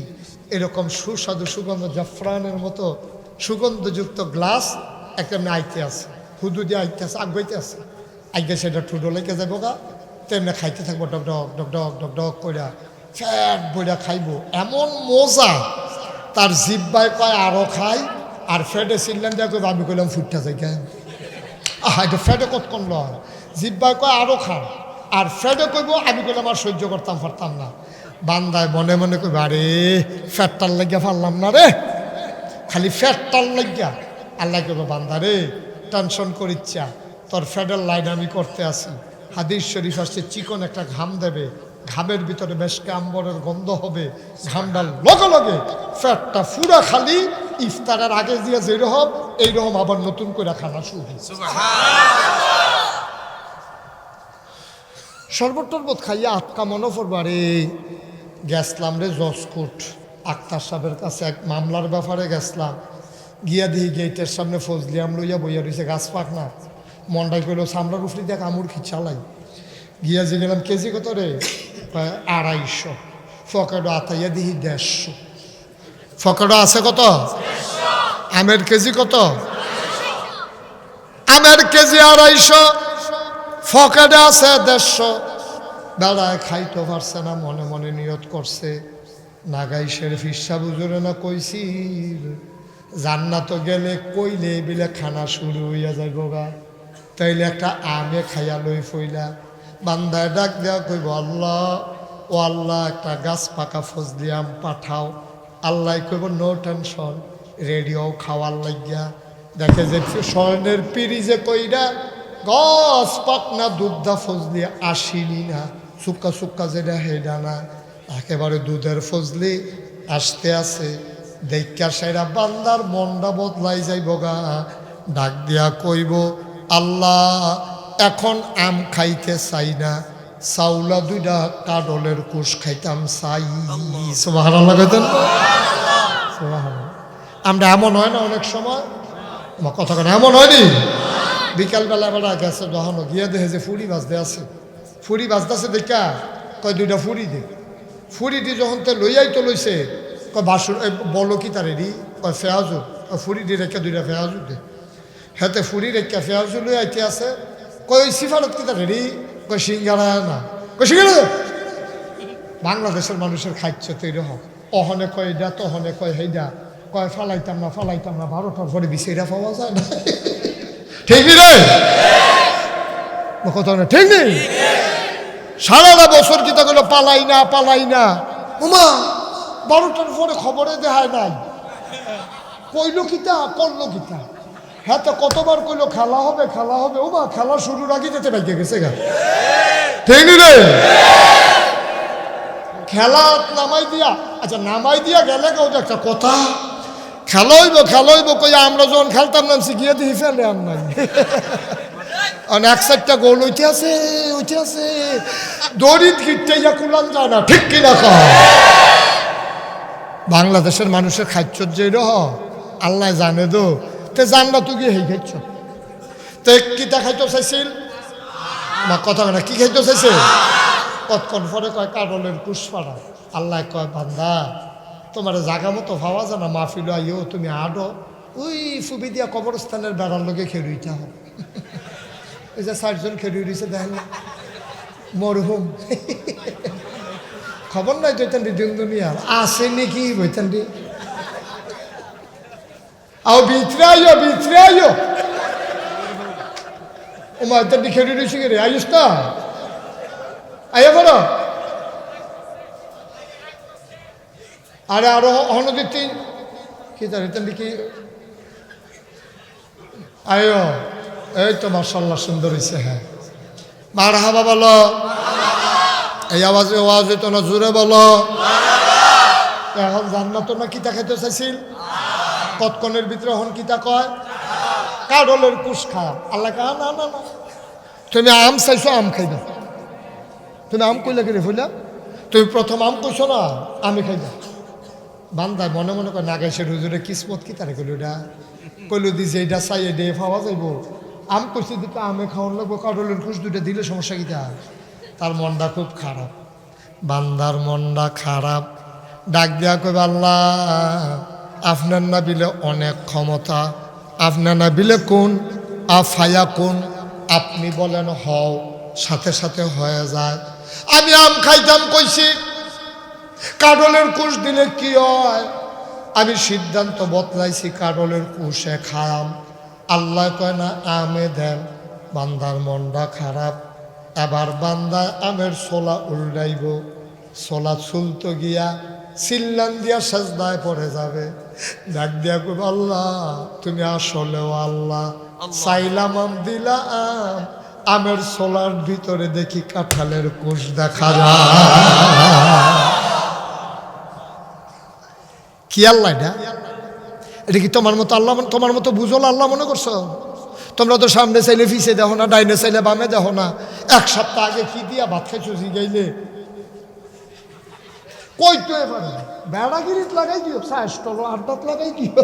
এরকম সুস্বাদু সুগন্ধ জাফরানের মতো সুগন্ধযুক্ত গ্লাস একটা আইতে আছে, হুদু দিয়ে আইতে আছে, আগাইতে আছে, আগে সেটা ঠুডো লেগে যাবো গা, তেমনি খাইতে থাকবো, ডক ডক ডক ডক ডক ডক কইরা ফ্যাট বইরা খাইবো, এমন মজা। তার জিব্বায় কয় আরো খাই, আর ফ্যাটে চিনলেন দেখ আমি কইলাম ফুটটা যাই কেন, এটা ফ্যাটে কতক্ষণ লয়, জিব্বায় কয় আরো খান, আর ফ্যাটে কইব আমি কইলাম আর সহ্য করতাম পারতাম না। বান্দায় মনে মনে কইব আরে ফ্যাটটার লাগিয়া পারলাম না রে, খালি ফ্যাটটার লাগিয়া। আল্লাহ কইব বান্দা রে টেনশন করিচ্ছা, তোর ফ্যাটের লাইন আমি করতে আসি। হাদিস শরীফ আসছে, চিকন একটা ঘাম দেবে, ঘামের ভিতরে বেশ আম্বরের গন্ধ হবে, ঘামটার লগে লগে ফ্যাটটা পুরা খালি ইফতারের আগে দিয়ে যেরকম এইরকম আবার নতুন করে খানা শুরু হয়েছে। শরবত টরবত খাইয়া আটকা মনে পড়বো, আরে গেছলাম রে জজকোট আক্তার সাহেবের কাছে, এক মামলার ব্যাপারে গেছলাম, গিয়া দিই গেটের সামনে ফজলিয়াম লইয়া বইয়া রয়েছে, গাছ পাক না, মন্ডাই করলো সামলার উফরি দেখ আমুর খিচালাই, গিয়া যে গেলাম কেজি কত রে, 250, ফকেটও আতাইয়া দিহি 150, ফকেটও আছে কত, আমের কেজি কত, আমের কেজি 250, ফকেটে আছে 150। বেড়ায় খাইতে পারছে না, মনে মনে নিয়ত করছে, নাগাই শরীফ ইসা বুজুরে না কইছি জান্নাত গেলে কইলে বিলে খানা শুরু হইয়া যাইব গা, তাইলে একটা আমে খাইয়া লই ফইলা। বান্দায় ডাক দেওয়া কইব আল্লাহ, ও আল্লাহ একটা গাছ পাকা ফজলি আম পাঠাও। আল্লাহ কইব নো টেনশন, রেডিও খাওয়ার লাগিয়া। দেখে যে স্বর্ণের পিড়ি যে কইরা গাছ পাকনা দুধদা ফজলি আসিনি না, সুক্কা সুক্কা যেটা হেডা না, একেবারে দুধের ফজলি আসতে আছে। দেখা সেরা বান্দার মনটা বদলাই যাইব গা, ডাক দিয়া কইব আল্লাহ এখন আম খাইতে চাই না, চাউলা 2টা কাডলের কুশ খাইতাম চাই। সুবহানাল্লাহ কইতেন। আমরা এমন হয় না অনেক সময় আমার কথা কেন এমন হয়নি? বিকালবেলা বেলা গেছে যখন গিয়ে দেখে যে ফুরি বাজতে আছে, ফুরি বাজতেছে দেখা কয় দুইটা ফুরি দে। ফুরিটি যখন তে লইয়াই তো লইছে কয় বাসুর বলো কি তার রেডি কয় ফেয়াজু, ফুরিটি রেখে দুইটা ফেয়াজু দে। হেতে ফুরি রেখা ফেয়াজু লই আইতে আছে কয় ওই সিফারত কি তার রেডি কয় সিঙ্গারা না, কয় সিঙ্গারা। বাংলাদেশের মানুষের খাদ্য তৈরি হোক, অহনে কয় এটা তহনে কয় হেইডা, কয় ফালাইতাম না 12টার পরে বিছাইরা পাওয়া যায় না। ঠিক নেই কথা না? ঠিক নেই? সারাটা বছর কি তা করলো পালাই না উমা 12টার পরে খবরে দেখায় নাই, কইল কিতা করলো কিতা। হ্যাঁ তো কতবার কইলো খেলা হবে উমা খেলা শুরুর আগে যেতে বাইকে গেছে গা। ঠিক নি রে? খেলা নামাই দিয়া, আচ্ছা নামাই দিয়া গেলে কেউ একটা কথা, খেলা হইব কই আমরা যখন খেলতাম নামছি গিয়ে দিয়ে ফেলে আর নাই। এক সাইডটা গোল উঠে আছে দড়িত গিটটাইয়া কুলান যায় না। ঠিক কিনা কহ? বাংলাদেশের মানুষের খাদ্য যে রহ আল্লাহ জানে তো, তে জানলা তুই গিয়ে হেই খাইছ তে কিতা খাইতে চাইছিল না কথা না, কি খাইতে চাইছে? কতক্ষণ পরে কয় কারলের পুষ্পাড়া। আল্লাহ কয় বান্দা তোমার জাগা মতো ভাবা জানা মাহফিল আইও তুমি আডো ওই ফুবি দিয়া কবরস্থানের বেড়ার লোকে খেলুইটা হোক। ওই যে 4জন খেলুই রয়েছে দেখেন মরহুম, খবর নাই বৈতান দুনিয়ার আছে নাকি বৈতান আও ভিতরে আইও ও মাইতান খেলুই রয়েছে রে আইস না আইয়া বলো। আরে আরো হনদিন কি জানি কি আয়ো এই তো মাশাআল্লাহ সুন্দর হয়েছে। হ্যাঁ মারহাবা বলো, এই আওয়াজে ওয়াজ হইতো না, জোরে বলো। এখন জান্নাত না কিতা খাইতে চাইছিল, কতক্ষণের ভিতরে হন কিতা কয় কাডলের কুশ খা। আল্লাহ কা না তুমি আম চাইছো আম খাই দাও। তুমি আম কইলা কি রে ফুলা, তুমি প্রথম আম কইছো না আমি খাই দাও। বান্দায় মনে মনে করে নাগাইশের হুজুরে কিসমত কি তারে কইল এটা কইল দি যে এটা চাই ডে পাওয়া যাইব। আম কইছি দিকে আমে খাওয়ান লাগবো, কাডলের খুশ দুইটা দিলে সমস্যা কিতা। তার মনটা খুব খারাপ, বান্দার মনটা খারাপ। ডাক দিয়া কইবে আল্লাহ আপনার না বিলে অনেক ক্ষমতা, আপনার না বিলে কোন আফায়া কোন, আপনি বলেন হও সাথে সাথে হয়ে যায়। আমি আম খাইতাম কইছি কাডলের কুশ দিলে কি হয়, আমি সিদ্ধান্ত বদলাইছি কাডলের কুশে খাম। আল্লাহ কয় না আমে দেন। বান্দার মনটা খারাপ, এবার বান্দা আমের ছোলা উল্টাইব, ছোলা চুলতো গিয়া চিল্লান দিয়া সাজদায় পড়ে যাবে। ডাক দিয়া কইব আল্লাহ তুমি আসলেও আল্লাহ, চাইলাম আম দিলা আম, আমের ছোলার ভিতরে দেখি কাঁঠালের কুশ দেখা যায়। কি আল্লাহ এটা কি তোমার মতো আল্লাহ, তোমার মতো বুঝল আল্লাহ মনে করছো? তোমরা তো সামনে চাইলে পিছিয়ে দেখো না, ডাইনে চাইলে বামে দেখো না। এক সপ্তাহ আগে কি দিয়া ভাত খাইছো জিগাইলে কই তো এবার বেড়াগিরিত লাগাই দিও, স্টল আড্ডাত লাগাই দিও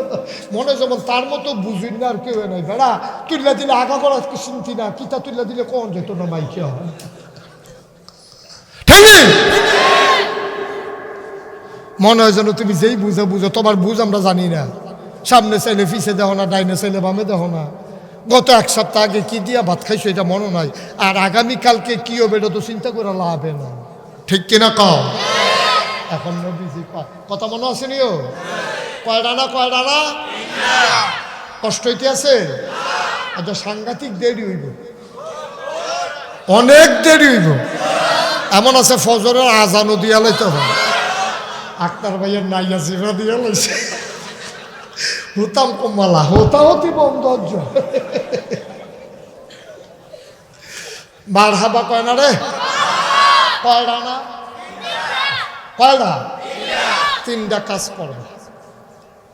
মনে যেমন তার মতো বুঝুন না আর কেউ নাই। বেড়া তুললা দিলে আগা করা চিন্তি না, কিতা তুললা দিলে কোন যেত না মাইকে হয়। মনে হয় যেন তুমি যেই বুঝো তোমার বুঝ আমরা জানি না। সামনে চাইলে পিছিয়ে দেখো না, ডাইনে চাইলে বামে দেখো না। গত এক সপ্তাহ আগে কি দিয়া ভাত খাইছো এটা মনে নাই, আর আগামীকালকে কি হবে এটা তো চিন্তা করে লাভে না। ঠিক কিনা কও? এখন নবীজি কথা মনে আছে নিও? কয় ডানা কষ্ট হইতে আছে? আচ্ছা সাংঘাতিক দেরি হইব, অনেক দেরি হইব। এমন আছে ফজরের আজানও দিয়া লাইতে হবে, আক্তার ভাইয়ের নাইয়া জিভা দিয়া লাইছে, হুতাম কমালা হতি বন্ধ। মারহাবা কয় না রে, কয়টা না কয়টা? 3টা কাজ করবা,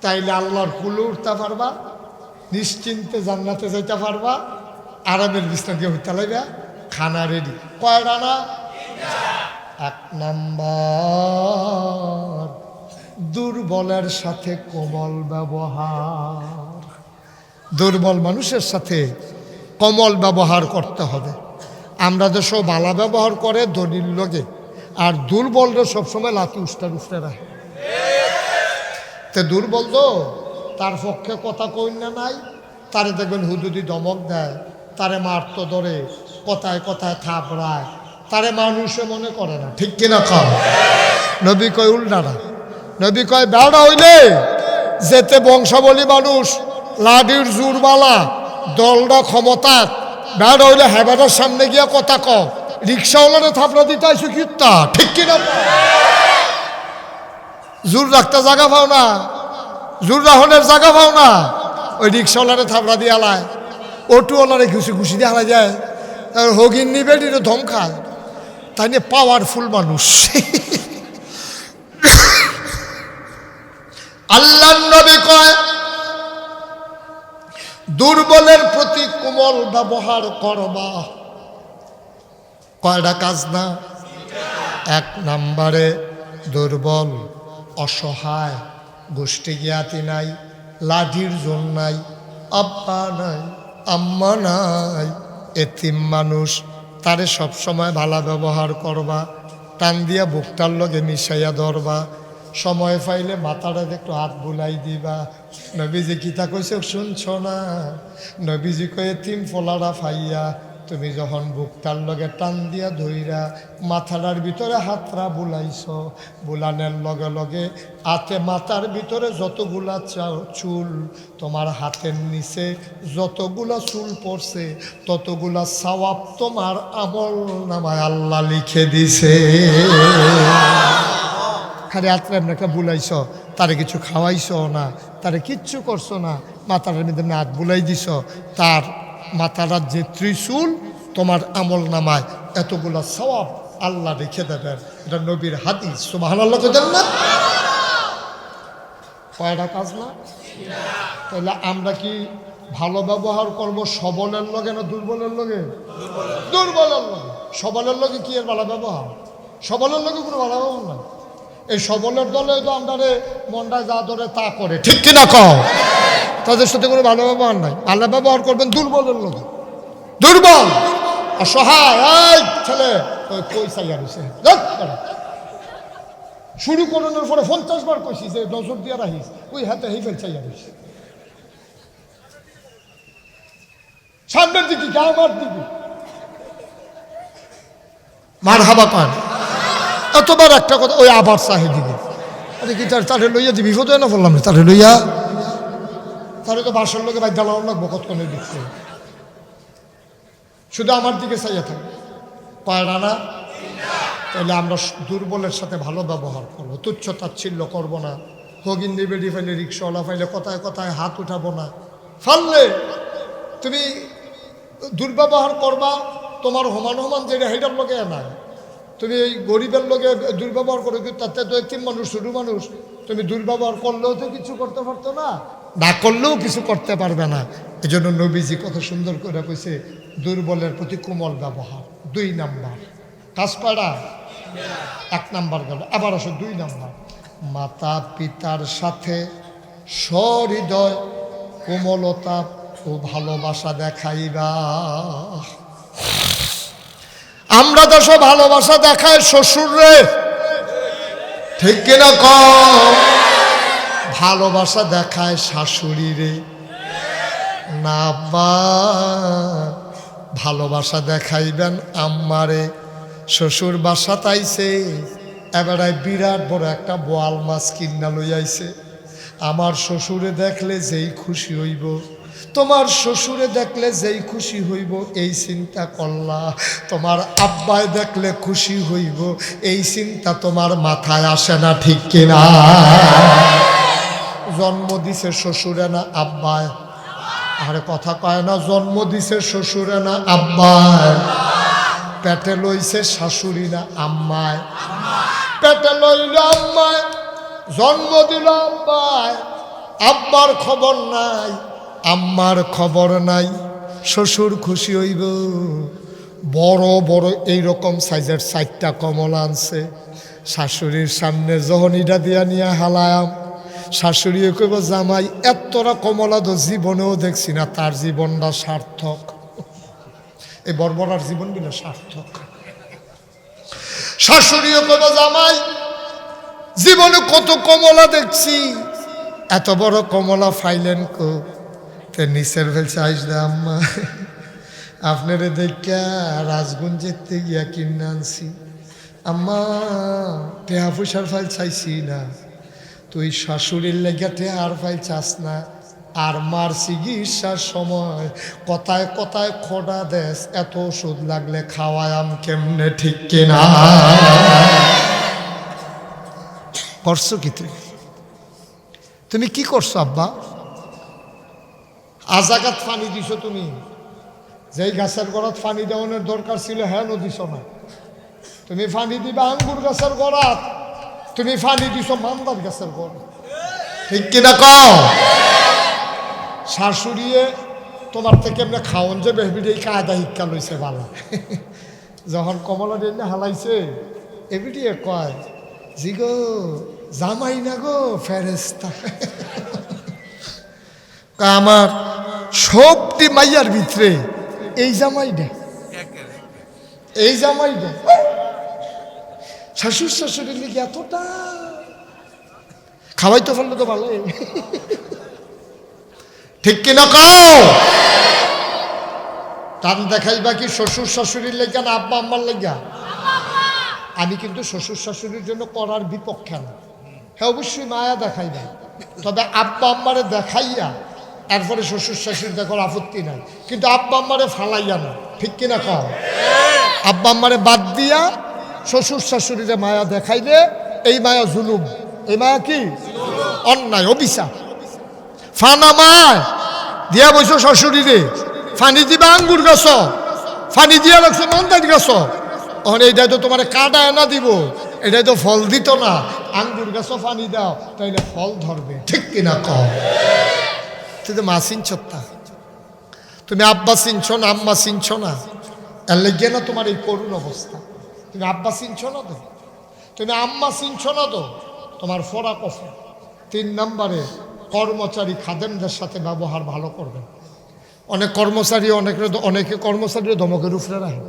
তাইলে আল্লাহর কুলে উঠতে পারবা, নিশ্চিন্তে জান্নাতে যাইতে পারবা, আরামের বিছনা দিয়ে হইতে লাগবে, খানা রেডি। কয়টা না? 1 নাম্বার দুর্বলের সাথে কোমল ব্যবহার। দুর্বল মানুষের সাথে কমল ব্যবহার করতে হবে। আমরা যে সব বালা ব্যবহার করে দলিল লগে, আর দুর্বলরা সবসময় লাতি উষ্টা রাখে। তে দুর্বল তো তার পক্ষে কথা কইনা নাই, তারে দেখবেন হুদুদি ধমক দেয়, তারে মারতো ধরে, কথায় কথায় থাপড়ায়, তারে মানুষে মনে করে না। ঠিক কিনা কম? নবী কয় উল্টারা, নবী কয় বেড়া হইলে যেতে বংশাবলী মানুষ লাডির জোরবালা দলটা ক্ষমতা, বেড়া হইলে হেবাটার সামনে গিয়া কথা ক, রিক্সাওয়ালারে থাপড়া দিতে আইসো কিত্তা। ঠিক কিনা? জোর রাখতে জায়গা পাও না, জোর রাহনের জায়গা পাও না, ওই রিক্সাওয়ালারে থাপড়া দিয়ে আলায়, অটোওয়ালারে ঘুষি ঘুষি দিয়ে হারা যায়, হগিন নিবে ধমকায়, তাই নিয়ে পাওয়ারফুল মানুষ। আল্লাহ নবী কয় দুর্বলের প্রতি কোমল ব্যবহার করবা। কয়টা কাজ না? এক নম্বরে দুর্বল, অসহায়, গোষ্ঠী জ্ঞাতি নাই, লাঠির জোর নাই, আব্বা নাই, আম্মা নাই, এতিম মানুষ, তারে সবসময় ভালো ব্যবহার করবা, টান দিয়া বুকটার লগে মিশাইয়া ধরবা, সময় পাইলে মাথাটা একটু হাত বুলাই দিবা। নবীজি কিতা কইছে শুনছ না? নবীজি কয়ে এতিম ফোলারা ফাইয়া তুমি যখন বুকটার লগে টান দিয়া ধইরা মাথাটার ভিতরে হাতরা বুলাইছ, বুলানের লগে লগে হাতে মাথার ভিতরে যতগুলা চুল, তোমার হাতের নিচে যতগুলা চুল পড়ছে ততগুলা সওয়াব তোমার আমল নামায় আল্লাহ লিখে দিছে। খালি হাতরা একটা বুলাইছ, তারে কিছু খাওয়াইছ না, তারে কিচ্ছু করছো না, মাথার মধ্যে হাত বুলাই দিছ, তার মাথাটার যে ত্রিশূল তোমার আমল নামায় এতগুলা সওয়াব আল্লাহ রেখে দেবেন। এটা নবীর হাদিস। সুবহানাল্লাহ কইতেন না? কয়টা কাজ না? তাহলে আমরা কি ভালো ব্যবহার করব সবলের লগে না দুর্বলের লগে? দুর্বলের লগে। সবলের লগে কি এর ভালো ব্যবহার? সবলের লগে কোনো ভালো ব্যবহার নাই। এই সবলের দলে তো আমরা মনটায় যা ধরে তা করে। ঠিক কিনা কও? তাদের সাথে কোনো ভালো ব্যবহার নাই। ভালো ব্যবহার করবেন দুর্বলের লগে। দুর্বল, অসহায়, এই ছেলে কই চাইয়া রয়েছে, শুরু করানোর পরে 50 বার কইছি যে নজর দিয়া রাখিস, ওই হাতে হেফেল চাইয়া রয়েছে, সামনের দিকে আমার দিকে মার হাবা পান। এতবার একটা কথা, ওই আবার চাহে দিকে, আরে কি তারে লইয়া যে বিপদ হয় না বললাম, তারে লইয়া তাহলে তো বাসার লোকে বাইর জ্বালানো লাগবো কতক্ষণের দিচ্ছে, শুধু আমার দিকে চাইয়া থাকে। পায়রা না? তাহলে আমরা দুর্বলের সাথে ভালো ব্যবহার করবো, তুচ্ছ তাচ্ছিল্য করবো না, হগিন্দি বেডি ফাইলে রিক্সাওয়ালা ফাইলে কথায় কথায় হাত উঠাবো না। ফাললে তুমি দুর্ব্যবহার করবা, তোমার সমান সমান যেটা হেটার লোকে না, তুমি এই গরিবের লোকে দুর্ব্যবহার করো, তাতে তো একটি মানুষ, ছোটো মানুষ, তুমি দুর্ব্যবহার করলেও তো কিছু করতে পারতো না, না করলেও কিছু করতে পারবে না। এই জন্য নবীজি কত সুন্দর করে কইছে দুর্বলের প্রতি কোমল ব্যবহার। 2 নাম্বার কাজ পাড়া, 1 নাম্বার গেল, আবার আসো 2 নাম্বার, মাতা পিতার সাথে সহৃদয় কোমলতা ও ভালোবাসা দেখাইবা। আমরা তো সব ভালোবাসা দেখায় শ্বশুরে, ঠিক কিনা কম? ভালোবাসা দেখায় শাশুড়ি রে না, বা ভালোবাসা দেখাইবেন আম্মারে। শ্বশুর বাসা তাইছে, এবারে বিরাট বড় একটা বোয়াল মাছ কিনা লই আইছে। আমার শ্বশুরে দেখলে যেই খুশি হইব, তোমার শ্বশুরে দেখলে যেই খুশি হইব, এই চিন্তা করলা। তোমার আব্বায় দেখলে খুশি হইব, এই চিন্তা তোমার মাথায় আসে না, ঠিক কিনা? জন্ম দিছে শ্বশুরে না আব্বায়? আরে কথা কয় না, জন্ম দিছে শ্বশুরে না আব্বায়? পেটে লইছে শাশুড়ি না আম্মায়? পেটে লইল আম্মায়, জন্ম দিল আব্বায়, আব্বার খবর নাই, আম্মার খবর নাই, শ্বশুর খুশি হইব। বড় বড় এইরকম সাইজের 4টা কমলা আনছে, শাশুড়ির সামনে যখন ইটা দিয়া নিয়ে হালায়াম, শাশুড়িও কইব জামাই এতটা কমলা তো জীবনেও দেখছি না, তার জীবনটা সার্থক। এই বর্বরার জীবনগুলো সার্থক। শাশুড়িও কইব জামাই জীবনে কত কমলা দেখছি, এত বড় কমলা ফাইলেন কো। তে নিচের ফেলছে আইসদা আম্মা আপনারে দেখা রাজগঞ্জের গিয়া কিনে আনছি। আম্মা টেহা পয়সার ফাইল চাইছি না, তুই শাশুড়ির লেগে টেহার ফাইল চাস না। আর মার চিকিৎসার সময় কথায় কথায় খোটা দেশ, এত ওষুধ লাগলে খাওয়ায়াম কেমনে, ঠিক কিনা? করছো কি তুমি কি করছো আব্বা? আজাগাত পানি দিছো তুমি, যেই গাছের গোড়াত পানি দেওয়ানোর দরকার ছিল হ্যাঁ দিছ না। তুমি পানি দিবা আঙ্গুর গাছের গোড়াত, তুমি পানি দিছো মান্দার গাছের গোড়া, ঠিক কিনা কও? শাশুড়িয়ে তোমার থেকে এমনি খাওন যে বেহবির এই কায়দা শিক্ষা লইছে ভালো। যখন কমলা দিনে হালাইছে এবিটিয়ে কয় জি গো জামাই না গো ফেরেস্তা। আমার সবটি মাইয়ার ভিতরে এই জামাই দে, এই জামাই দে। শাশুর শাশুড়ির লিগে এতটা খাওয়াই তো ফেললে তো ভালো, ঠিক কিনা কও? টান দেখাইবা কি শ্বশুর শাশুড়ির লেগা না আব্বা আম্মার লেগা? আমি কিন্তু শ্বশুর শাশুড়ির জন্য করার বিপক্ষে না। হ্যাঁ অবশ্যই মায়া দেখাইবা, তবে আব্বা আম্মারে দেখাইয়া এরপরে শ্বশুর শাশুড়ি দেখার আপত্তি নাই, কিন্তু আব্বা আম্মারে ফালাইয়া না, ঠিক কিনা কও? আব্বা আম্মারে বাদ দিয়া শ্বশুর শাশুড়িরে মায়া দেখাইলে এই মায়া জুলুম, এই মায়া কি অন্যায়, অবিচার। ফানা মায় দিয়া বইছো শাশুড়িরে, ফানি দিবা আঙ্গুর গাছ, ফানি দিয়া রাখছো মন্দার গাছ, তখন এইটাই তো তোমার কাটা এনা দিব, এটাই তো ফল দিত না। আঙ্গুর গাছও ফানি দাও তাইলে ফল ধরবে, ঠিক কিনা কও? তুই তো মা চিনছ না, তুমি আব্বা চিনছ না, আম্মা চিনছ না, এর লেগে না তোমার এই করুণ অবস্থা। তুমি আব্বা চিনছ না তো, তুমি আম্মা চিনছ না তো, তোমার ফোরা কফে। 3 নম্বরে কর্মচারী খাদেমদের সাথে ব্যবহার ভালো করবেন। অনেক কর্মচারী অনেকে কর্মচারীরা ধমকের উপরে রাখে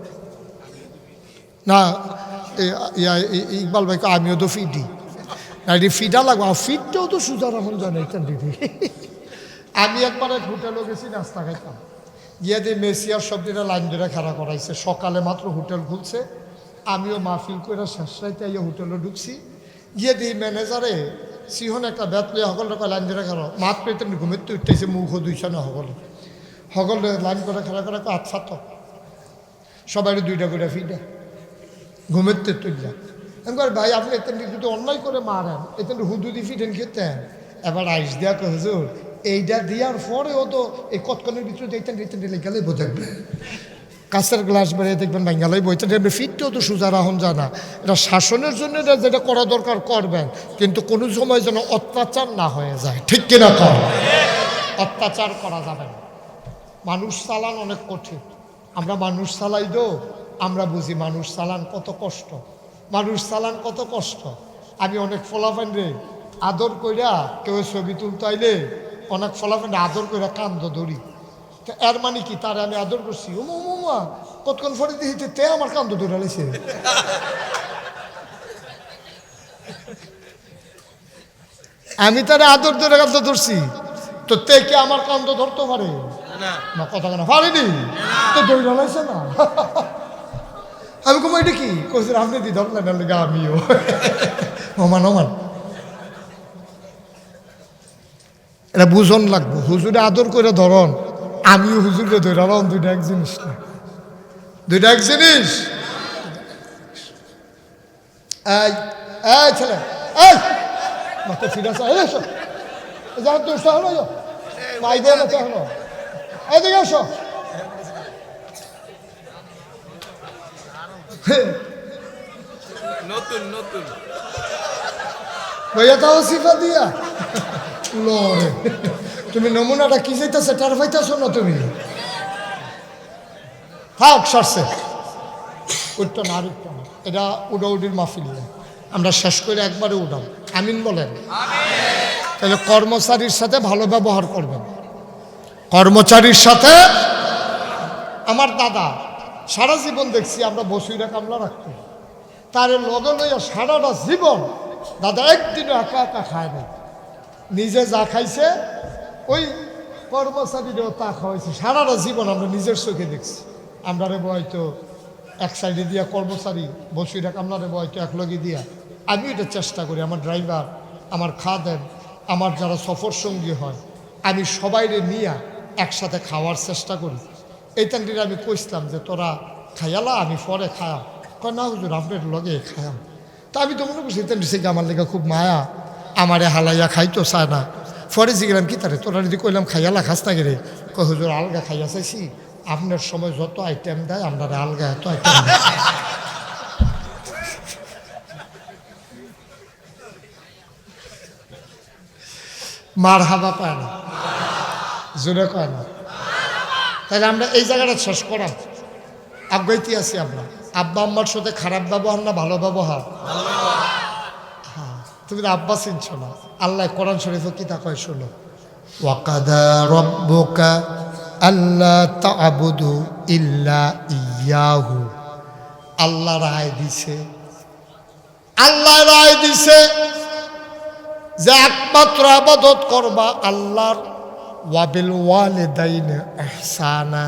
না। ইকবাল ভাইকে আমিও তো ফিডি না, ফিডা লাগবো, ফিডটাও তো সুজার এখন জানে দিদি। আমি একবার এক হোটেলে গেছি নাস্তা খাইতাম, গিয়ে দিয়ে মেসিয়ার সবজিটা লাইন ধরে খাড়া করাইছে। সকালে মাত্র হোটেল খুলছে, আমিও মাহফিল করে শেষ রাইতে হোটেলে ঢুকছি, গিয়ে দিই ম্যানেজারে সিহন একটা ব্যাট লিয়ে সকলটা লাইন ধরে খাড়ো, মাত পেয়ে তেমনি ঘুমেতে উঠতেছে, মুখও দুইছে না সকলে লাইন করে খাড়া করে আচ্ছা তো সবাই 2টা করে ফিডা ঘুমেতে তুললা। একবার ভাই আপনি এতেন যদি অন্যায় করে মারেন, এতেন হুদুদি ফিডেন খেতেন, এবার আইস দেয়া কো হুজুর এইটা দেওয়ার পরেও তো এই কতক্ষণের ভিতরে দেখতেন রিতেন দিলে গেলেই বোঝাবে, কাঁচের গ্লাস বেরিয়ে দেখবেন বাঙ্গালাই বইতেন। ফিটটাও তো সোজা রাখুন জানা, এটা শাসনের জন্য যেটা করা দরকার করবেন, কিন্তু কোনো সময় যেন অত্যাচার না হয়ে যায়, ঠিক কিনা কর? অত্যাচার করা যাবে না। মানুষ চালান অনেক কঠিন, আমরা মানুষ চালাই দো, আমরা বুঝি মানুষ চালান কত কষ্ট, মানুষ চালান কত কষ্ট। আমি অনেক ফলাফান রে আদর কইরা কেউ ছবি তুলতে আইলে অনেক ফলাফান আদর কইরা কান্দ ধরি, এর মানে কি তার আমি আদর করছি, ও মা কতক্ষণ ফরে দিতে তে আমার কান্দ ধরালেছে। আমি তারা আদর ধরে কান্দ ধরছি, তো তে কি আমার কান্দ ধরতে পারে না? কথা কেন পারেনি তো ধরালেছে না। আমি কম এটা কি কইছি, আপনি দি ধরলেন লেগে আমিও ওমান ওমান। এটা বুঝন লাগবো, হুজুরে আদর করে ধরন, আমিও হুজুরে ধরালাম, 2টা এক জিনিস না, 2টা এক জিনিস। এই এই ছেলে এই মাথা ফিরে আসো, যা দোষটা হলো মাই দেয় না হলো, এদিকে আসো। নতুন নতুন ভাইয়া তাও সিফা দিয়া লরে, তুমি নমুনাটা কি যাইতেছে টার পাইতেছো না তুমি? থাক সরছে উঠতো না, আর উঠতো না, এটা উডাউডির মাহফিল, আমরা শেষ করে একবারে উঠাম। আমিন বলেন। তাহলে কর্মচারীর সাথে ভালো ব্যবহার করবেন। কর্মচারীর সাথে, আমার দাদা সারা জীবন দেখছি আমরা বসুইরা কামলা রাখতো, তার লগে লইয়া সারাটা জীবন দাদা একদিনও একা একা খায় নাই। নিজে যা খাইছে ওই কর্মচারীরাও তা খাওয়াইছে। সারাটা জীবন আমরা নিজের চোখে দেখছি। আমরা রে বয়তো এক সাইডে দিয়া কর্মচারী, বসুইরা কামলারে বয়তো এক লগে দিয়া। আমি এটা চেষ্টা করি, আমার ড্রাইভার, আমার খাদেম, আমার যারা সফর সঙ্গী হয়, আমি সবাইরে নিয়ে একসাথে খাওয়ার চেষ্টা করি। এই তান্ডিরে আমি কইসলাম যে তোরা খাইয়ালা, আমি পরে খায়াম। কয় না হুজুর আপনার লগে খায়াম। তা আমি তো মনে করছি তান্ডি সে আমার লেগে খুব মায়া, আমারে হালাইয়া খাইতো চায় না। পরে জিগলাম কি তারে তোরা যদি কইলাম খাইয়ালা খাস না গেলে, কয় হুজুর আলগা খাইয়া চাইছি, আপনার সময় যত আইটেম দেয় আমরা আলগা এত আইটেম দেয়। মার হাবা পায় না, জোরে কয় না। তাহলে আমরা এই জায়গাটা শেষ করাম, আগ্রহী আছি আমরা। আব্বা আম্মার সাথে খারাপ ব্যবহার না ভালো ব্যবহার? হ্যাঁ, তুমি তো আব্বা চিনছ না। আল্লাহ কোরআন শরীফে কি তা কয় শোনো, ওয়াকাদা রব্বুকা আল্লা তা'বুদু ইল্লা ইয়াহু। আল্লাহ রায় দিছে, আল্লাহ রায় দিছে যে একমাত্র ইবাদত করবা আল্লাহর, ওয়াবিল ওয়ালিদাইনি ইহসানা,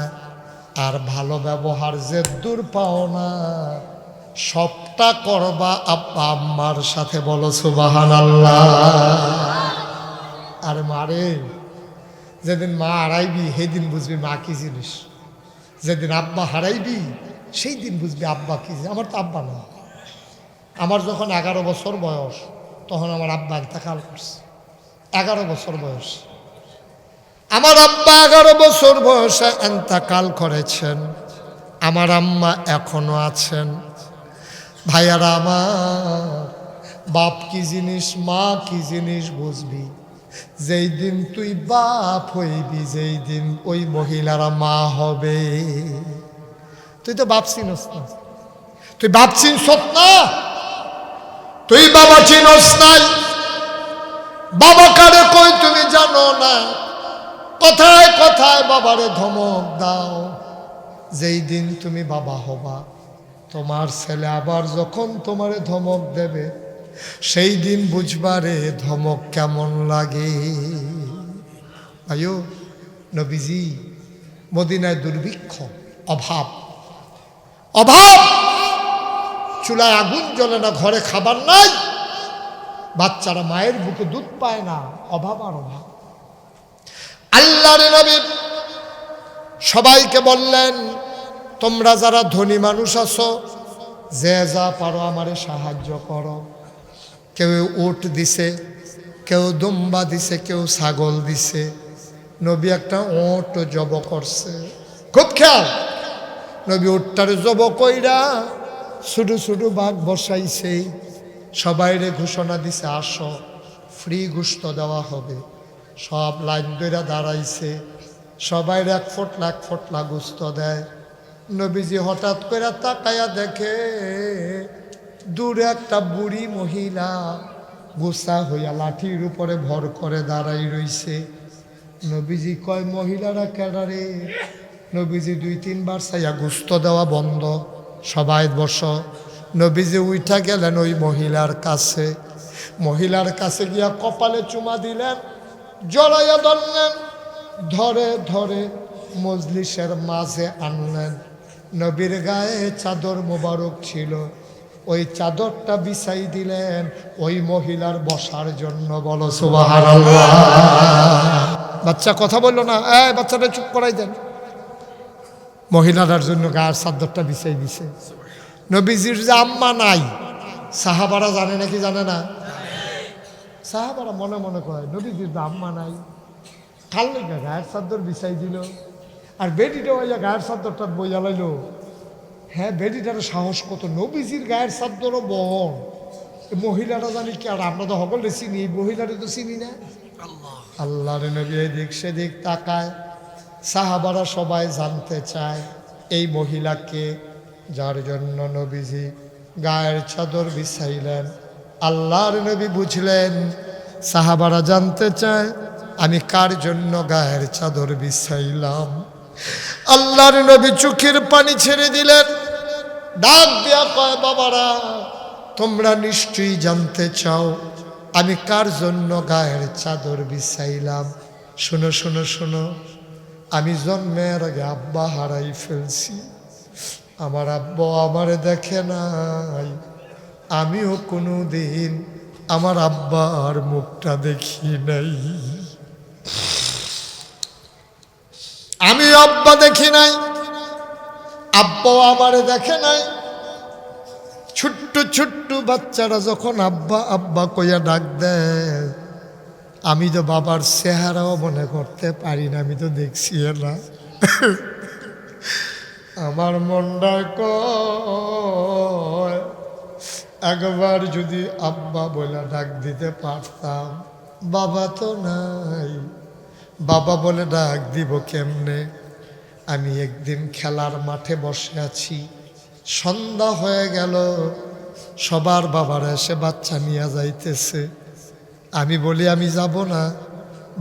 আর ভালো ব্যবহার যে দূর পাও না সবটা করবা আব্বা আম্মার সাথে। বলো সুবহানাল্লাহ। আর মারে যেদিন মা হারাইবি সেদিন বুঝবি মা কি জিনিস, যেদিন আব্বা হারাইবি সেই দিন বুঝবি আব্বা কি জিনিস। আমার তো আব্বা না, আমার যখন 11 বছর বয়স তখন আমার আব্বা ইন্তেকাল করছে। 11 বছর বয়স আমার আব্বা, 11 বছর বয়সে ইন্তেকাল করেছেন। আমার আম্মা এখনো আছেন। ভাইয়ারা আমার, বাপ কি জিনিস মা কি জিনিস বুঝবি যেই দিন তুই বাপ হইবি, যেই দিন ওই মহিলারা মা হবে। তুই তো বাপ চিনস না, তুই বাপ চিনস না, তুই বাবা চিনস নাই। বাবা কারে কই তুমি জানো না, কথায় কথায় বাবারে ধমক দাও। যেই দিন তুমি বাবা হবা, তোমার ছেলে আবার যখন তোমারে ধমক দেবে সেই দিন বুঝবারে ধমক কেমন লাগে। আয়ো নবীজি মদিনায় দুর্ভিক্ষ, অভাব, অভাব, চুলায় আগুন জ্বলে না, ঘরে খাবার নাই, বাচ্চারা মায়ের বুকে দুধ পায় না, অভাব আর অভাব। আল্লাহর নবী সবাইকে বললেন, তোমরা যারা ধনী মানুষ আছো যে যা পারো আমারে সাহায্য করো। কেউ উট দিছে, কেউ দুম্বা দিছে, কেউ ছাগল দিছে। নবী একটা উট জব করছে, খুব খেয়াল। নবী উটটারে জব কইরা ছোট ছোট বাঘ বসাইছে, সবাইরে ঘোষণা দিছে আসো ফ্রি গোশত দেওয়া হবে। সব লাইন ধরে দাঁড়াইছে, সবাই এক ফোটলা গোশত দেয়। নবীজি হঠাৎ করে তাকায়া দেখে দূরে একটা বুড়ি মহিলা গোসা হইয়া লাঠির উপরে ভর করে দাঁড়াই রইছে। নবীজি কয় মহিলারা কেডারে? নবীজি 2-3 বার চাইয়া গোশত দেওয়া বন্ধ, সবাই বস। নবীজি উঠা গেলেন ওই মহিলার কাছে, মহিলার কাছে গিয়া কপালে চুমা দিলেন, জড়াইয়া ধরলেন, ধরে ধরে মজলিসের মাঝে আনলেন। নবীর গায়ে চাদর মোবারক ছিল, ওই চাদরটা বিছাই দিলেন ওই মহিলার বসার জন্য। বলো সুবহানাল্লাহ। বাচ্চা কথা বললো না, বাচ্চাটা চুপ করাই দেন। মহিলার জন্য গায়ের চাদরটা বিছাই দিছে। নবীজির যে আম্মা নাই, সাহাবারা জানে নাকি জানে না? সাহাবারা মনে মনে কয় নবীজির যে আম্মা নাই, কাল লেগে গায়ের চাদর বিছাই দিল। আর বেডিটা ওইয়া গায়ের চাদরটা বইয়া লাইল। হ্যাঁ, বেডিটার সাহস কত, নবীজির গায়ের চাদরও বহন। মহিলাটা জানি কি, আর আমরা তো সকলে চিনি, মহিলাটা তো চিনি না। আল্লাহর নবী এদিক সেদিক তাকায়, সাহাবারা সবাই জানতে চায় এই মহিলাকে, যার জন্য নবীজি গায়ের চাদর বিছাইলেন। আল্লাহর নবী বুঝলেন সাহাবারা জানতে চায় আমি কার জন্য গায়ের চাদর বিছাইলাম। আল্লাহর নবী চোখের পানি ছেড়ে দিলেন, ডাক দিয়া কয় বাবারা তোমরা নিশ্চয়ই জানতে চাও আমি কার জন্য গায়ের চাদর বিছাইলাম। শোনো শোনো শোনো, আমি জন্মের আগে আব্বা হারাই ফেলছি। আমার আব্বা আমারে দেখে নাই, আমিও কোনো দিন আমার আব্বার মুখটা দেখি নাই। আমি আব্বা দেখি নাই, আব্বাও আমারে দেখে নাই। ছোট্ট ছোট্ট বাচ্চারা যখন আব্বা আব্বা কইয়া ডাক দেয়, আমি তো বাবার চেহারাও মনে করতে পারি না, আমি তো দেখছি না। আমার মনটা কয় একবার যদি আব্বা বলে ডাক দিতে পারতাম। বাবা তো নাই, বাবা বলে ডাক দিব কেমনে? আমি একদিন খেলার মাঠে বসে আছি, সন্ধ্যা হয়ে গেল, সবার বাবারা এসে বাচ্চা নিয়ে যাইতেছে। আমি বলি আমি যাব না,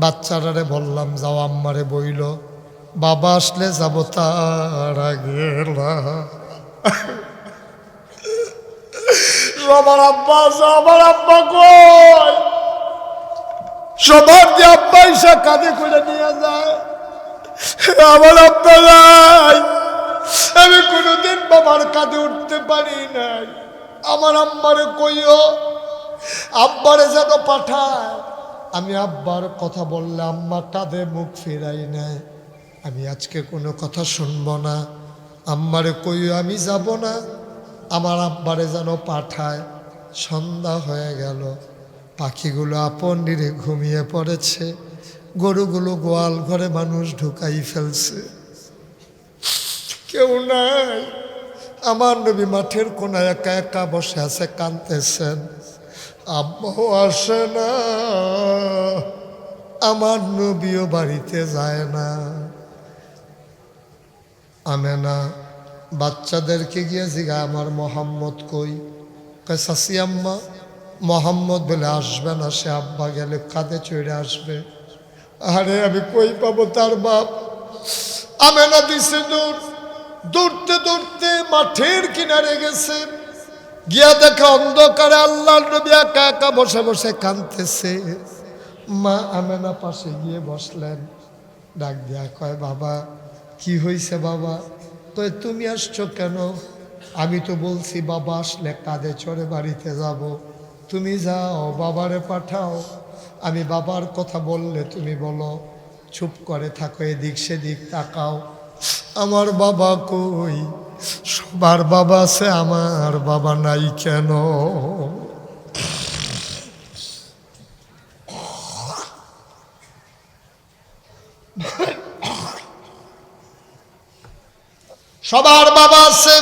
বাচ্চারারে বললাম যাও, আম্মারে বইল বাবা আসলে যাব, তার আগে না। সবার আব্বা আছে, আমার আব্বা কই? সবার যে আব্বা এসে কাঁধে করে নিয়ে যায়, আমার আব্বা নাই। আমি কোনোদিন বাবার কাঁধে উঠতে পারি নাই। আমার আম্মারে কইও আব্বারে যেন পাঠায়। আমি আব্বার কথা বললে আম্মা কাঁধে মুখ ফেরাই নেয়। আমি আজকে কোনো কথা শুনবো না, আম্মারে কইও আমি যাব না, আমার আব্বারে যেন পাঠায়। সন্ধ্যা হয়ে গেল, পাখিগুলো আপন নিরে ঘুমিয়ে পড়েছে, গরুগুলো গোয়াল ঘরে মানুষ ঢুকাই ফেলছে, কেউ নাই। আমার নবী মাঠের কোনায় একা একা বসে আছে, কাঁদতেছেন। আব্বাও আসে না, আমার নবীও বাড়িতে যায় না। আমেনা বাচ্চাদেরকে গিয়ে জিগা আমার মোহাম্মদ কই? কয় চাচি আম্মা মোহাম্মদ বলে আসবে না, সে আব্বা গেলে কাঁধে চড়ে আসবে। আরে আমি কই পাবো তার বাপ? আমেনা দিছে দূর, দৌড়তে দৌড়তে মাঠের কিনারে গেছে, গিয়া দেখা অন্ধকারে আল্লাহর নবী একা একা বসে বসে কাঁদতেছে। মা আমেনা পাশে গিয়ে বসলেন, ডাক দিয়া কয় বাবা কি হয়েছে বাবা? কয় তুমি আসছো কেন? আমি তো বলছি বাবা আসলে কাঁধে চড়ে বাড়িতে যাব, তুমি যাও বাবারে পাঠাও। আমি বাবার কথা বললে তুমি বলো, চুপ করে থাকো, এদিক সেদিক তাকাও। আমার বাবা কই? সবার বাবা আছে, আমার বাবা নাই কেন? সবার বাবা আছে,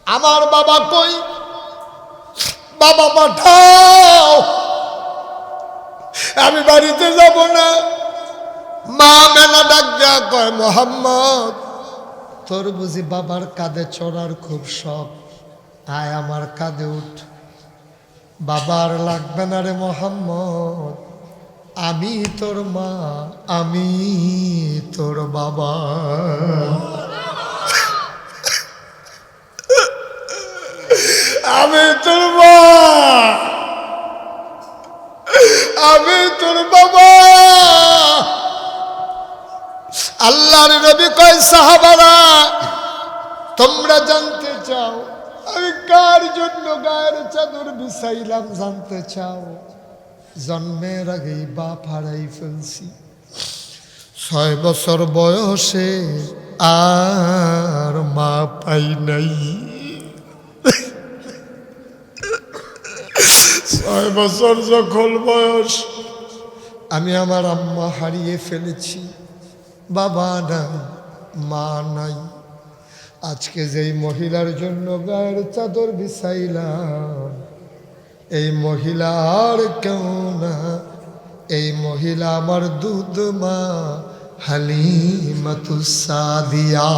আমার বাবা কই? বাবা পাঠাও, আমি বাড়িতে যাব না। মা মেনা ডাক দেয়া কয় মোহাম্মদ তোর বুঝি বাবার কাঁধে চড়ার খুব শখ, আয় আমার কাঁধে উঠ। বাবার লাগবে না রে মোহাম্মদ, আমি তোর মা, আমি তোর বাবা। আমি তোর মা, আমি তোর বাবা। আল্লাহর নবী কয় সাহাবারা তোমরা জানতে চাও আমি কার জন্য গায়ের চাদর বিছাইলাম? জানতে চাও? জন্মের আগেই বাপ হারাই ফেলছি, 6 বছর বয়সে আর মা পাই নাই। 6 বছর যখন বয়স আমি আমার আম্মা হারিয়ে ফেলেছি, বাবা নাই, মা নাই। আজকে যেই মহিলার জন্য গায়ের চাদর বিছাইলাম, এই মহিলা আর কেউ না, এই মহিলা আমার দুধ মা হালিমাতুস সাদিয়া।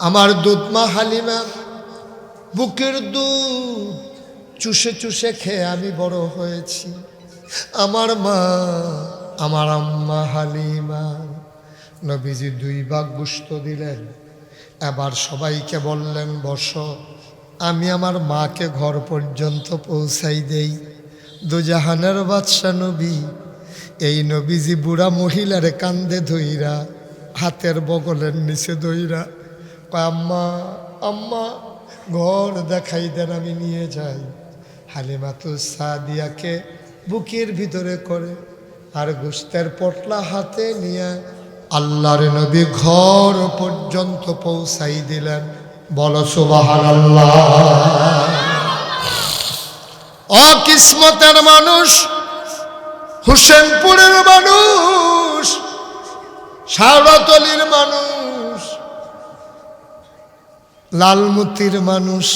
আমার দুধ মা হালিমা বুকের দুধ চুষে চুষে খেয়ে আমি বড় হয়েছি। আমার মা, আমার আম্মা হালিমা নবীজি 2 ভাগ গোশত দিলেন। এবার সবাইকে বললেন বসো, আমি আমার মাকে ঘর পর্যন্ত পৌঁছাই দেই। দুজাহানের বাদশা নবী, এই নবীজি বুড়া মহিলার কান্দে ধইরা, হাতের বগলের নিচে ধইরা কয়, আম্মা আম্মা ঘর দেখাই দেন, আমি নিয়ে যাই। হালিমাতু সাদিয়াকে বুকের ভিতরে করে আর গোশতের পটলা হাতে নিয়ে আল্লাহর নবী ঘর পর্যন্ত পৌঁছাই দিলেন। বলো সুবহানাল্লাহ। অকিসমতের মানুষ, হুসেনপুরের মানুষ, শাহরাতলির মানুষ, লালমতির মানুষ,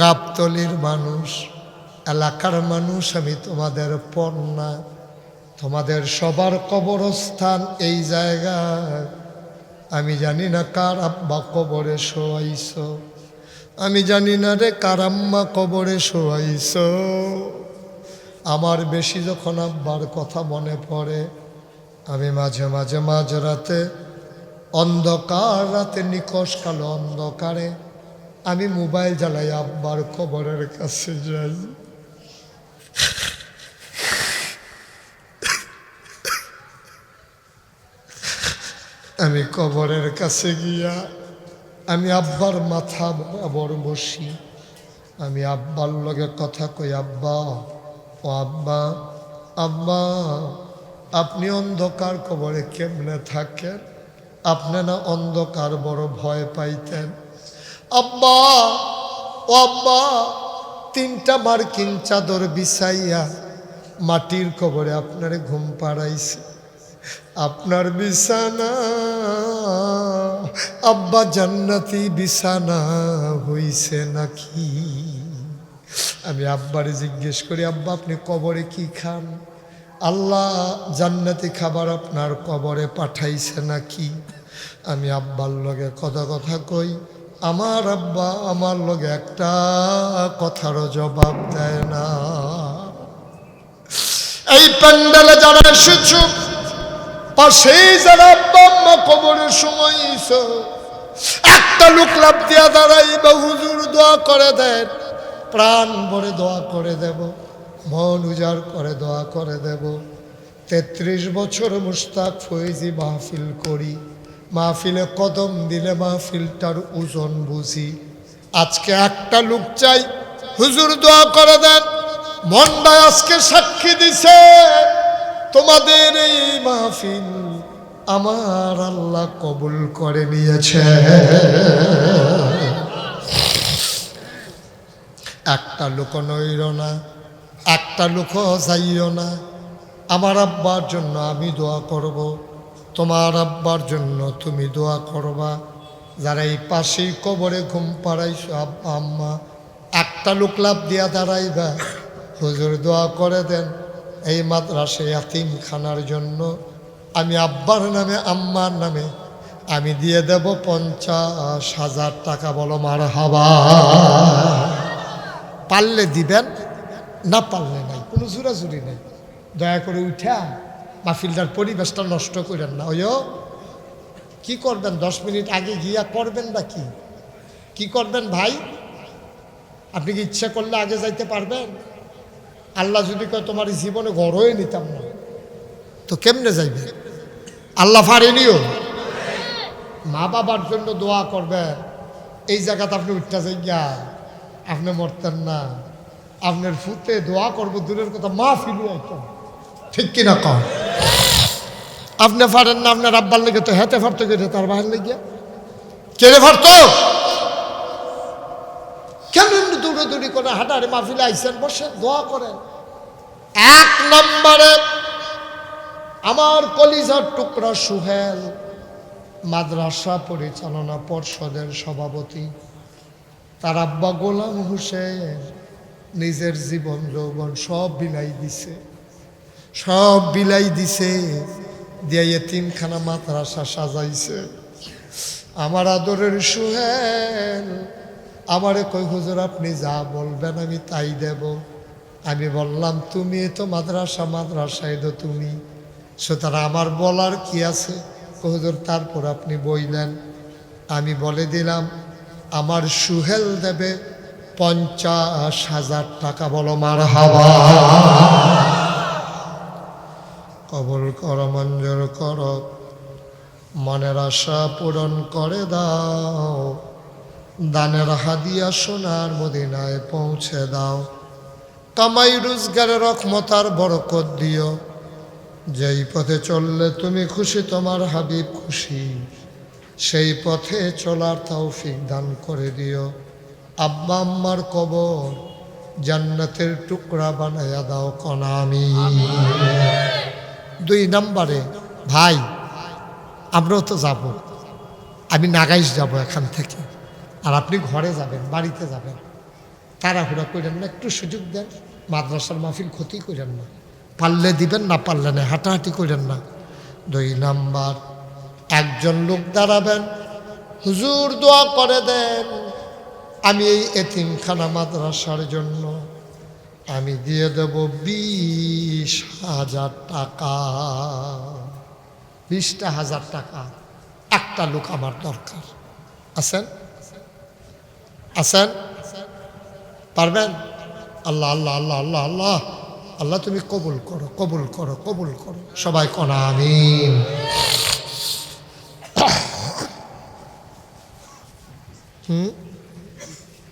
গাবতলির মানুষ, এলাকার মানুষ, আমি তোমাদের পর না। তোমাদের সবার কবরস্থান এই জায়গায়। আমি জানি না কার আব্বা কবরে শোয়াইছ, আমি জানি না রে কার আম্মা কবরে শোয়াইছ। আমার বেশি যখন আব্বার কথা মনে পড়ে, আমি মাঝে মাঝে মাঝরাতে, অন্ধকার রাতে, নিকশ কালো অন্ধকারে আমি মোবাইল জ্বালাই আব্বার কবরের কাছে যাই। আমি কবরের কাছে গিয়া আমি আব্বার মাথা বরাবর বসি। আমি আব্বার লগে কথা কই, আব্বা ও আব্বা, আব্বা আপনি অন্ধকার কবরে কেমনে থাকেন? আপনি না অন্ধকার বড় ভয় পাইতেন? আব্বা ও আব্বা 3টা মার্কিন চাদর বিছাইয়া মাটির কবরে আপনারে ঘুম পাড়াইছে। আপনার বিছানা আব্বা জান্নাতি বিছানা হইছে নাকি? আমি আব্বারে জিজ্ঞেস করি, আব্বা আপনি কবরে কি খান? আল্লাহ জান্নাতি খাবার আপনার কবরে পাঠাইছে নাকি? আমি আব্বার লগে কথা কই, আমার আব্বা আমার লগে একটা কথারও জবাব দেয় না। এই প্যান্ডেলে যারা এসেছ, পাশেই যারা আব্বা আম্মা কবরের সময় একটা লোক লাভ দিয়া দাঁড়াইবা, হুজুর দোয়া করে দেন, প্রাণ ভরে দোয়া করে দেব, মন উজাড় করে দোয়া করে দেব। 33 বছর মুশতাক ফয়েজি মাহফিল করি, মাহফিলে কদম দিলে মাহফিলটার ওজন বুঝি। আজকে একটা লোক চাই, হুজুর দোয়া করে দেন। মনটা আজকে সাক্ষী দিছে, তোমাদের এই মাহফিল আমার আল্লাহ কবুল করে নিয়েছে। একটা লোক নইল না, একটা লোক যাইও না। আমার আব্বার জন্য আমি দোয়া করব, তোমার আব্বার জন্য তুমি দোয়া করবা। যারা এই পাশেই কবরে ঘুম পাড়াইছো আব্বা আম্মা, একটা লোক লাভ দিয়া দাঁড়াইবা, হুজুর দোয়া করে দেন এই মাদ্রাসা ইয়াতিমখানার জন্য। আমি আব্বার নামে আম্মার নামে আমি দিয়ে দেব 50,000 টাকা। বলো মারহাবা। পারলে দিবেন, না পারলে নাই, কোনো জোরাজুরি নেই। দয়া করে উঠা মাহফিলটার পরিবেশটা নষ্ট করেন না। ওইও কি করবেন, 10 মিনিট আগে গিয়া করবেন না কি করবেন ভাই? আপনি কি ইচ্ছা করলে আগে যাইতে পারবেন? আল্লাহ যদি কয় তোমার জীবনে ঘরই নিতাম না, তো কেমনে যাইবে? আল্লাহ পারেনিও। মা বাবার জন্য দোয়া করবেন, এই জায়গাতে আপনি উঠতে যাইয়া আপনি মরতেন না। আপনার ফুতে দোয়া করবো দূরের কথা, মা ফিরু একদম, ঠিক কিনা কম? আপনি পারেন না, আপনার আব্বার লেগে তো হেতে ফারতো কেটে, তার বাহির লেগিয়া কেড়ে ফারতো। কেন দৌড়াদৌড়ি করে হাঁটারে মাহফিলে আইসেন, বসেন দোয়া করেন। 1 নম্বরে আমার কলিজার টুকরা সুহেল, মাদ্রাসা পরিচালনা পর্ষদের সভাপতি, তার আব্বা গোলাম হোসেন নিজের জীবন যৌবন সব বিলাই দিছে, দিয়ে এতিমখানা মাদ্রাসা সাজাইছে। আমার আদরের সুহেল আমারে কই হুজুর আপনি যা বলবেন আমি তাই দেব। আমি বললাম তুমি তো মাদ্রাসায় তো তুমি, সুতরাং আমার বলার কি আছে? হুজুর তারপর আপনি বইলেন। আমি বলে দিলাম আমার সুহেল দেবে 50,000 টাকা। বলো মারহাবা। কবুল করো, মঞ্জুর করো, মনের আশা পূরণ করে দাও, দানের হাদিয়া সোনার মদিনায় পৌঁছে দাও। কামাই রোজগারের রহমত আর বরকত দিও। যেই পথে চললে তুমি খুশি, তোমার হাবিব খুশি, সেই পথে চলার তৌফিক দান করে দিও। আব্বা আম্মার কবর জান্নাতের টুকরা বানায়া দাও কনা আমিন। 2 নম্বরে ভাই আমরাও তো যাব, আমি নাগাইশ যাব এখান থেকে, আর আপনি ঘরে যাবেন, বাড়িতে যাবেন। তাড়াহুড়া করেন না, একটু সুযোগ দেন। মাদ্রাসার মাহফিল ক্ষতি করেন না, পারলে দিবেন, না পারলে না, হাঁটাহাঁটি করেন না। 2 নাম্বার, একজন লোক দাঁড়াবেন, হুজুর দোয়া করে দেন আমি এই এতিমখানা মাদ্রাসার জন্য আমি দিয়ে দেব 20,000 টাকা। 20,000 টাকা। একটা লোক আমার দরকার। আছেন? আছেন? পারবেন? আল্লাহ আল্লাহ আল্লাহ আল্লাহ আল্লাহ আল্লাহ তুমি কবুল করো, কবুল করো, কবুল করো। সবাই কনা আমিন।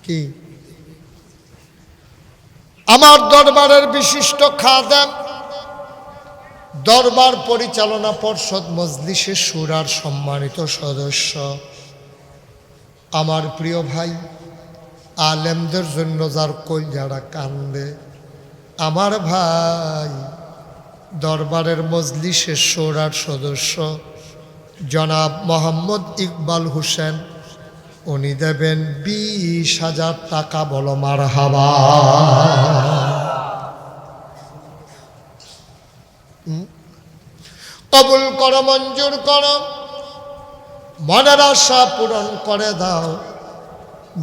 কি আমার দরবারের বিশিষ্ট খাদেম, দরবার পরিচালনা পর্ষদ মজলিসে শুরার সম্মানিত সদস্য, আমার প্রিয় ভাই, আলেমদের জন্য যার কলজারা কান্দে, আমার ভাই, দরবারের মজলিসে শুরার সদস্য জনাব মোহাম্মদ ইকবাল হোসেন, উনি দেবেন 20,000 টাকা। বলো মারহাবা। কবুল করো, মঞ্জুর করো, মনের আশা পূরণ করে দাও,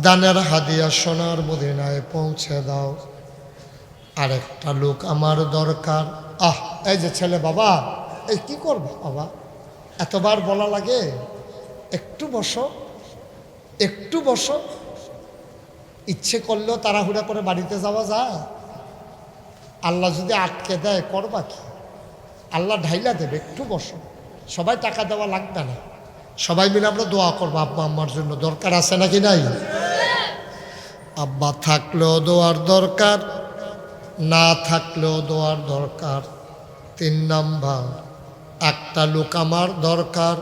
দানের হাদিয়া সোনার মদিনায় পৌঁছে দাও। আরেকটা লোক আমার দরকার। এই যে ছেলে, বাবা এই কি করবো বাবা, এতবার বলা লাগে? একটু বসো, একটু বসো। ইচ্ছে করলেও তাড়াহুড়া করে বাড়িতে যাওয়া যায়? আল্লাহ যদি আটকে দেয় করবা কি? আল্লাহ ঢাইলা দেবে। একটু বসো। সবাই টাকা দেওয়া লাগবে না, সবাই মিলে আমরা দোয়া করবো আব্বা আম্মার জন্য। দরকার আছে নাকি নাই? আব্বা থাকলেও দোয়ার দরকার, না থাকলেও দোয়ার দরকার। 3 নাম্বার, একটা লোক আমার দরকার,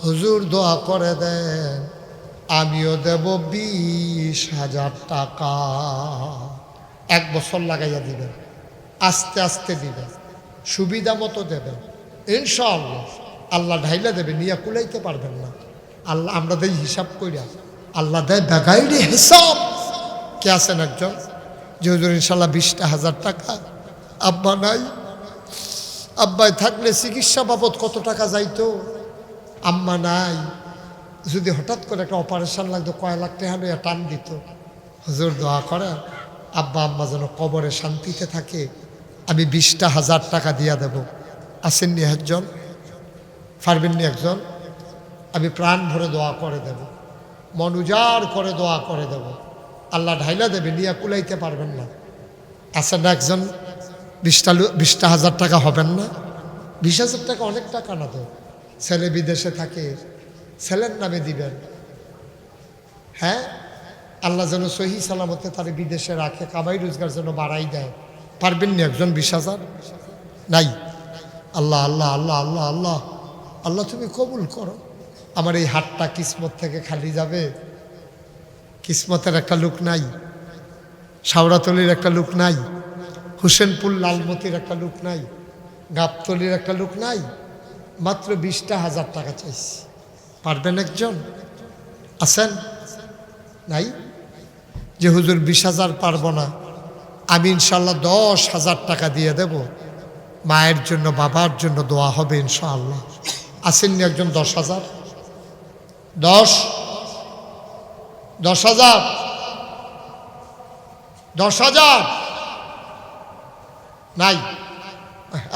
হুজুর দোয়া করে দেন আমিও দেব 20,000 টাকা। 1 বছর লাগাইয়া দিবেন, আস্তে আস্তে দিবেন, সুবিধা মতো দেবেন, ইনশাআল্লাহ আল্লাহ ঢাইলা দেবে। নিয়ে কুলাইতে পারবেন না। আল্লাহ আমরা দেই হিসাব কইরা, আল্লাহ দেয় বেগাইরে হিসাব। কে আছেন একজন যে হুজুর ইনশাল্লাহ 20,000 টাকা? আব্বা নাই। আব্বাই থাকলে চিকিৎসা বাবদ কত টাকা যাইতো। আম্মা নাই, যদি হঠাৎ করে একটা অপারেশন লাগতো কয় লাখ টাকা লইয়া টান দিত। হুজুর দোয়া করেন আব্বা আম্মা যেন কবরে শান্তিতে থাকে, আমি 20,000 টাকা দিয়া দেব। আসেননি একজন? পারবেননি একজন? আমি প্রাণ ভরে দোয়া করে দেব, মন উজাড় করে দোয়া করে দেব, আল্লাহ ঢাইলা দেবে। নিয়ে কুলাইতে পারবেন না। আসেন না একজন? 20,000 টাকা হবেন না? 20,000 টাকা অনেক টাকা না তো? ছেলে বিদেশে থাকে, ছেলের নামে দিবেন। হ্যাঁ, আল্লাহ যেন সহি সালামতে তার বিদেশে রাখে, কামাই রোজগার যেন বাড়াই দেয়। পারবেন না একজন? 20,000 নাই? আল্লাহ আল্লাহ আল্লাহ আল্লাহ আল্লাহ আল্লাহ তুমি কবুল করো। আমার এই হাতটা কিসমত থেকে খালি যাবে। কিসমতের একটা লোক নাই, শাওরাতলির একটা লোক নাই, হুসেনপুর লালমতির একটা লোক নাই, গাবতলির একটা লোক নাই, মাত্র 20,000 টাকা চাইছি। পারবেন একজন? আছেন? নাই? যে হুজুর 20,000 পারবো না, আমি ইনশাল্লাহ 10,000 টাকা দিয়ে দেব, মায়ের জন্য বাবার জন্য দোয়া হবে ইনশাআল্লাহ। আসেননি একজন? 10,000? 10,000 10,000 নাই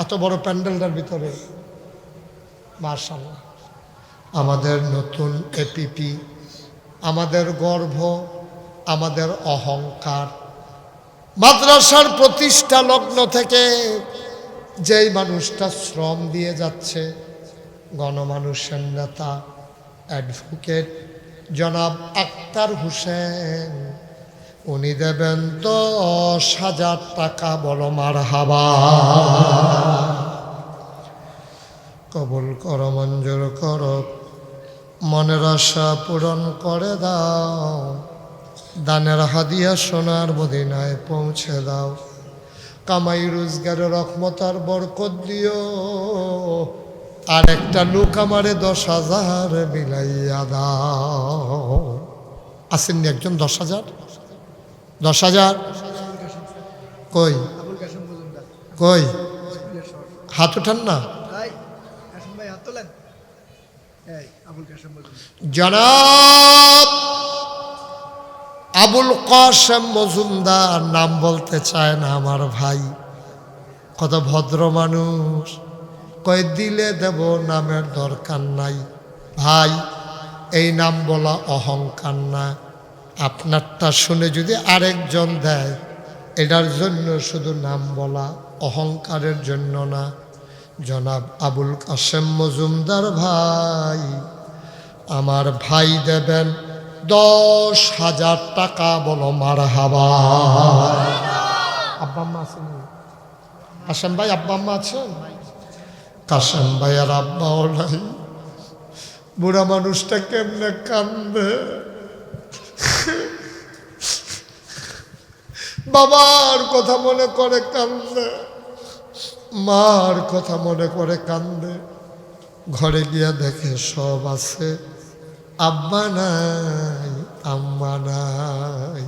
এত বড় প্যান্ডেলটার ভিতরে। মাশাআল্লাহ, আমাদের নতুন এপিপি, আমাদের গর্ব, আমাদের অহংকার। মাদ্রাসার প্রতিষ্ঠা লগ্ন থেকে যেই মানুষটা শ্রম দিয়ে যাচ্ছে, গণমানুষের নেতা অ্যাডভোকেট জনাব আক্তার হোসেন, উনি দেবেন 10,000 টাকা। বলো মারহাবা। কবুল করো, মঞ্জুর করো, মনের আশা পূরণ করে দাও, দানের হাদিয়া সোনার মদিনায় পৌঁছে দাও, কামাই রোজগারের রহমত আর বরকত দিও, আর একটা লোক আমারে 10,000 বিলাইয়া দাও। আসেননি একজন 10,000? 10,000 কই কই? হাত উঠান না। জনাব আবুল কাসেম মজুমদার, নাম বলতে চায় না আমার ভাই, কত ভদ্র মানুষ, কয় দিলে দেব, নামের দরকার নাই। ভাই, এই নাম বলা অহংকার না, আপনারটা শুনে যদি আরেকজন দেয়, এটার জন্য শুধু নাম বলা, অহংকারের জন্য না। জনাব আবুল কাসেম মজুমদার ভাই, আমার ভাই দেবেন 10,000 টাকা। বলো মারহাবা। আব্বা আম্মা আছেন? কাসেম ভাই আব্বা আম্মা আছেন? কাসেম ভাই আর আব্বাও নাই। বুড়া মানুষটা কেমনে কান্দে, বাবার কথা মনে করে কান্দে, মার কথা মনে করে কান্দে। ঘরে গিয়া দেখে সব আছে, আব্বা নাই, আম্মা নাই।